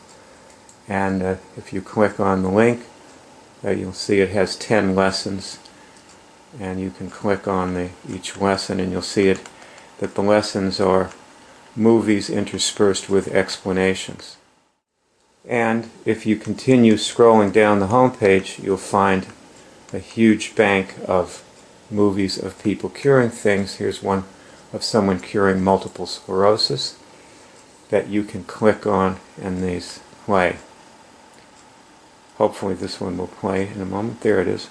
[SPEAKER 3] and if you click on the link, you'll see it has 10 lessons, and you can click on each lesson and you'll see it that the lessons are movies interspersed with explanations. And if you continue scrolling down the home page, you'll find a huge bank of movies of people curing things. Here's one of someone curing multiple sclerosis that you can click on and these play. Hopefully this one will play in a moment. There it is.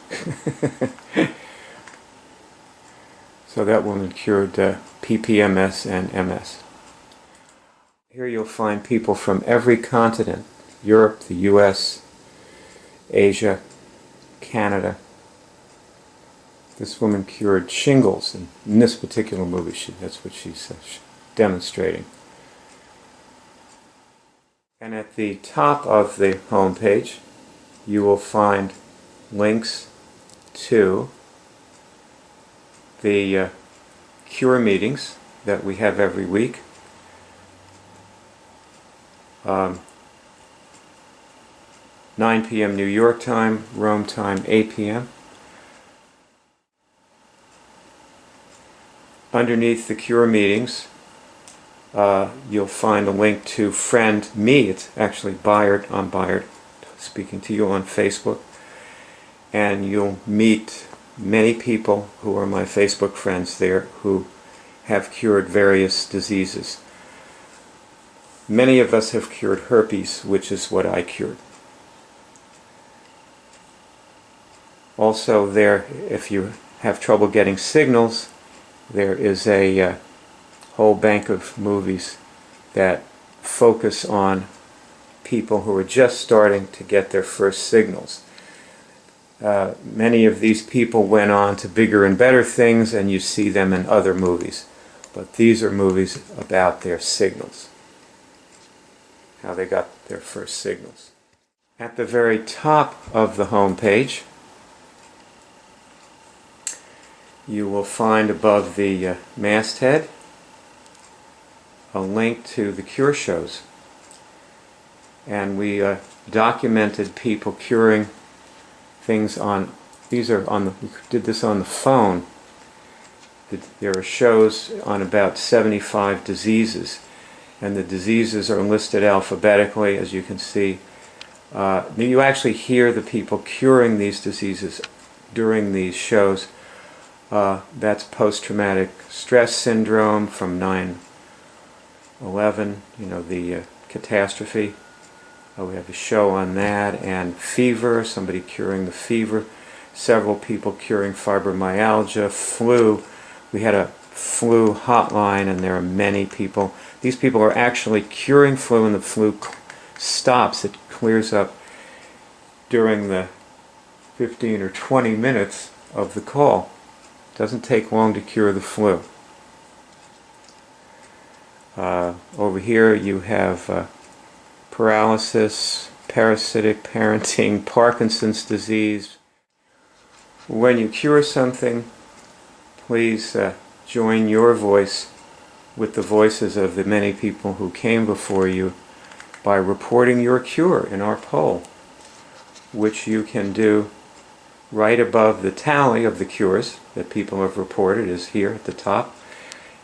[SPEAKER 3] So that woman cured PPMS and MS. Here you'll find people from every continent: Europe, the US, Asia, Canada. This woman cured shingles, and in this particular movie that's what she's demonstrating. And at the top of the home page you will find links to the cure meetings that we have every week. 9 p.m. New York time, Rome time 8 p.m. Underneath the cure meetings you'll find a link to Friend Me. It's actually Byard. I'm Byard speaking to you on Facebook, and you'll meet many people who are my Facebook friends there who have cured various diseases. Many of us have cured herpes, which is what I cured. Also there, if you have trouble getting signals, there is a whole bank of movies that focus on people who are just starting to get their first signals. Many of these people went on to bigger and better things, and you see them in other movies. But these are movies about their signals, how they got their first signals. At the very top of the home page, you will find above the masthead a link to the cure shows. And we documented people curing things on, we did this on the phone. There are shows on about 75 diseases, and the diseases are listed alphabetically, as you can see. You actually hear the people curing these diseases during these shows. That's post-traumatic stress syndrome from 9/11, the catastrophe. We have a show on that, and fever, somebody curing the fever, several people curing fibromyalgia, flu. We had a flu hotline, and there are many people. These people are actually curing flu, and the flu stops. It clears up during the 15 or 20 minutes of the call. It doesn't take long to cure the flu. Over here you have paralysis, parasitic parenting, Parkinson's disease. When you cure something, please join your voice with the voices of the many people who came before you by reporting your cure in our poll, which you can do right above the tally of the cures that people have reported is here at the top.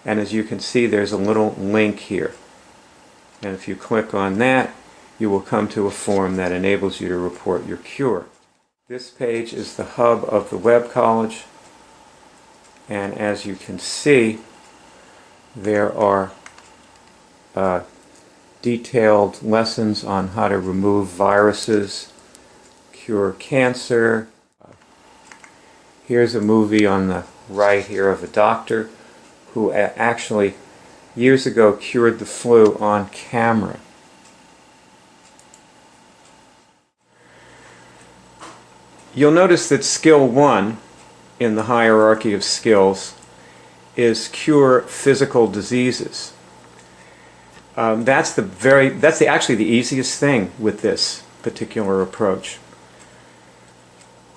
[SPEAKER 3] And as you can see, there's a little link here. And if you click on that, you will come to a form that enables you to report your cure. This page is the hub of the Web College. And as you can see, there are detailed lessons on how to remove viruses, cure cancer. Here's a movie on the right here of a doctor who actually years ago cured the flu on camera. You'll notice that skill 1 in the hierarchy of skills is cure physical diseases. That's actually the easiest thing with this particular approach.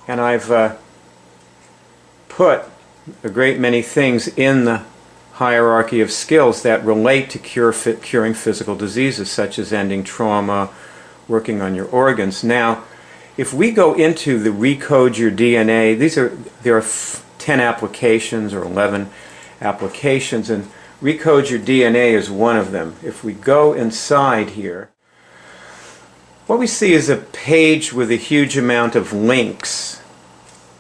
[SPEAKER 3] And I've put a great many things in the hierarchy of skills that relate to curing physical diseases, such as ending trauma, working on your organs. Now, if we go into the Recode Your DNA, there are 10 applications or 11 applications, and Recode Your DNA is one of them. If we go inside here, what we see is a page with a huge amount of links.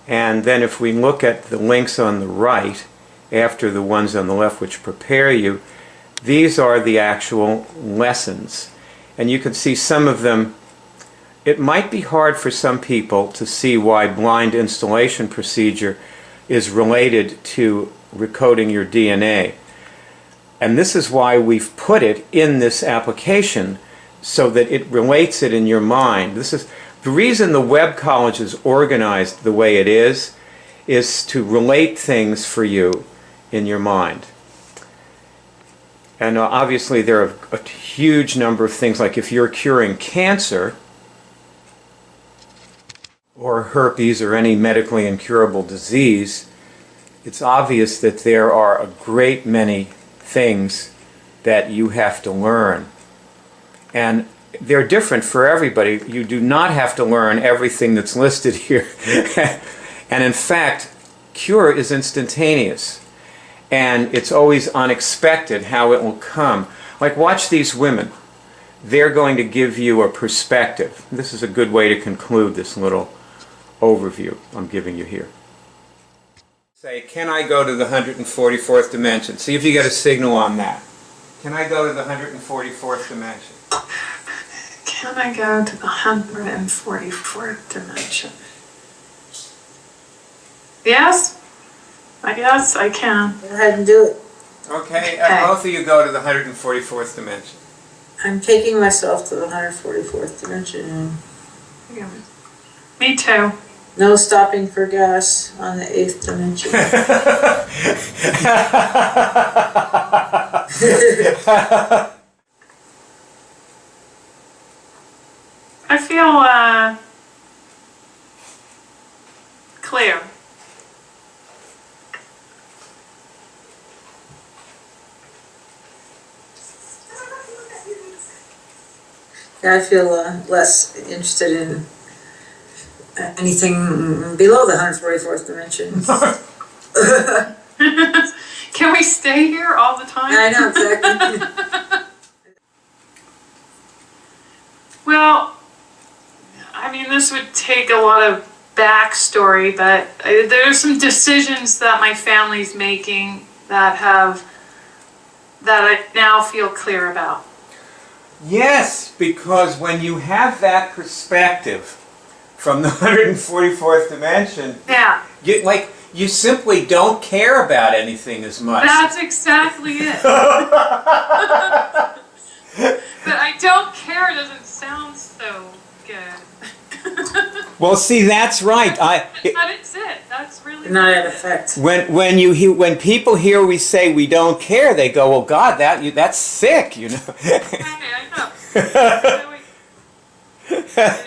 [SPEAKER 3] And then if we look at the links on the right, after the ones on the left which prepare you, these are the actual lessons. And you can see some of them. It might be hard for some people to see why blind installation procedure is related to recoding your DNA. And this is why we've put it in this application, so that it relates it in your mind. This is the reason the Web College is organized the way it is to relate things for you in your mind. And obviously there are a huge number of things, like if you're curing cancer or herpes or any medically incurable disease, it's obvious that there are a great many things that you have to learn. And they're different for everybody. You do not have to learn everything that's listed here. And in fact, cure is instantaneous. And it's always unexpected how it will come. Like, watch these women. They're going to give you a perspective. This is a good way to conclude this little overview I'm giving you here. Say, can I go to the 144th dimension? See if you get a signal on that. Can I go to the 144th dimension?
[SPEAKER 2] Can I go to the 144th dimension? Yes? I guess I can.
[SPEAKER 12] Go ahead and do it.
[SPEAKER 3] Okay, both of you go to the 144th dimension.
[SPEAKER 12] I'm taking myself to the 144th dimension.
[SPEAKER 2] Me too.
[SPEAKER 12] No stopping for gas on the 8th dimension.
[SPEAKER 2] I feel clear.
[SPEAKER 12] Yeah, I feel less interested in anything below the 144th dimension.
[SPEAKER 2] Can we stay here all the time?
[SPEAKER 12] I know, exactly.
[SPEAKER 2] Well, I mean, this would take a lot of backstory, but there are some decisions that my family's making that I now feel clear about.
[SPEAKER 3] Yes, because when you have that perspective from the 144th dimension,
[SPEAKER 2] yeah,
[SPEAKER 3] you simply don't care about anything as much.
[SPEAKER 2] That's exactly it. But I don't care doesn't sound so good.
[SPEAKER 3] Well, see, that's right.
[SPEAKER 2] That is it. That's really
[SPEAKER 12] Not in effect.
[SPEAKER 3] When people hear we say we don't care, they go, "Well, God, that's sick," you know.
[SPEAKER 2] I know.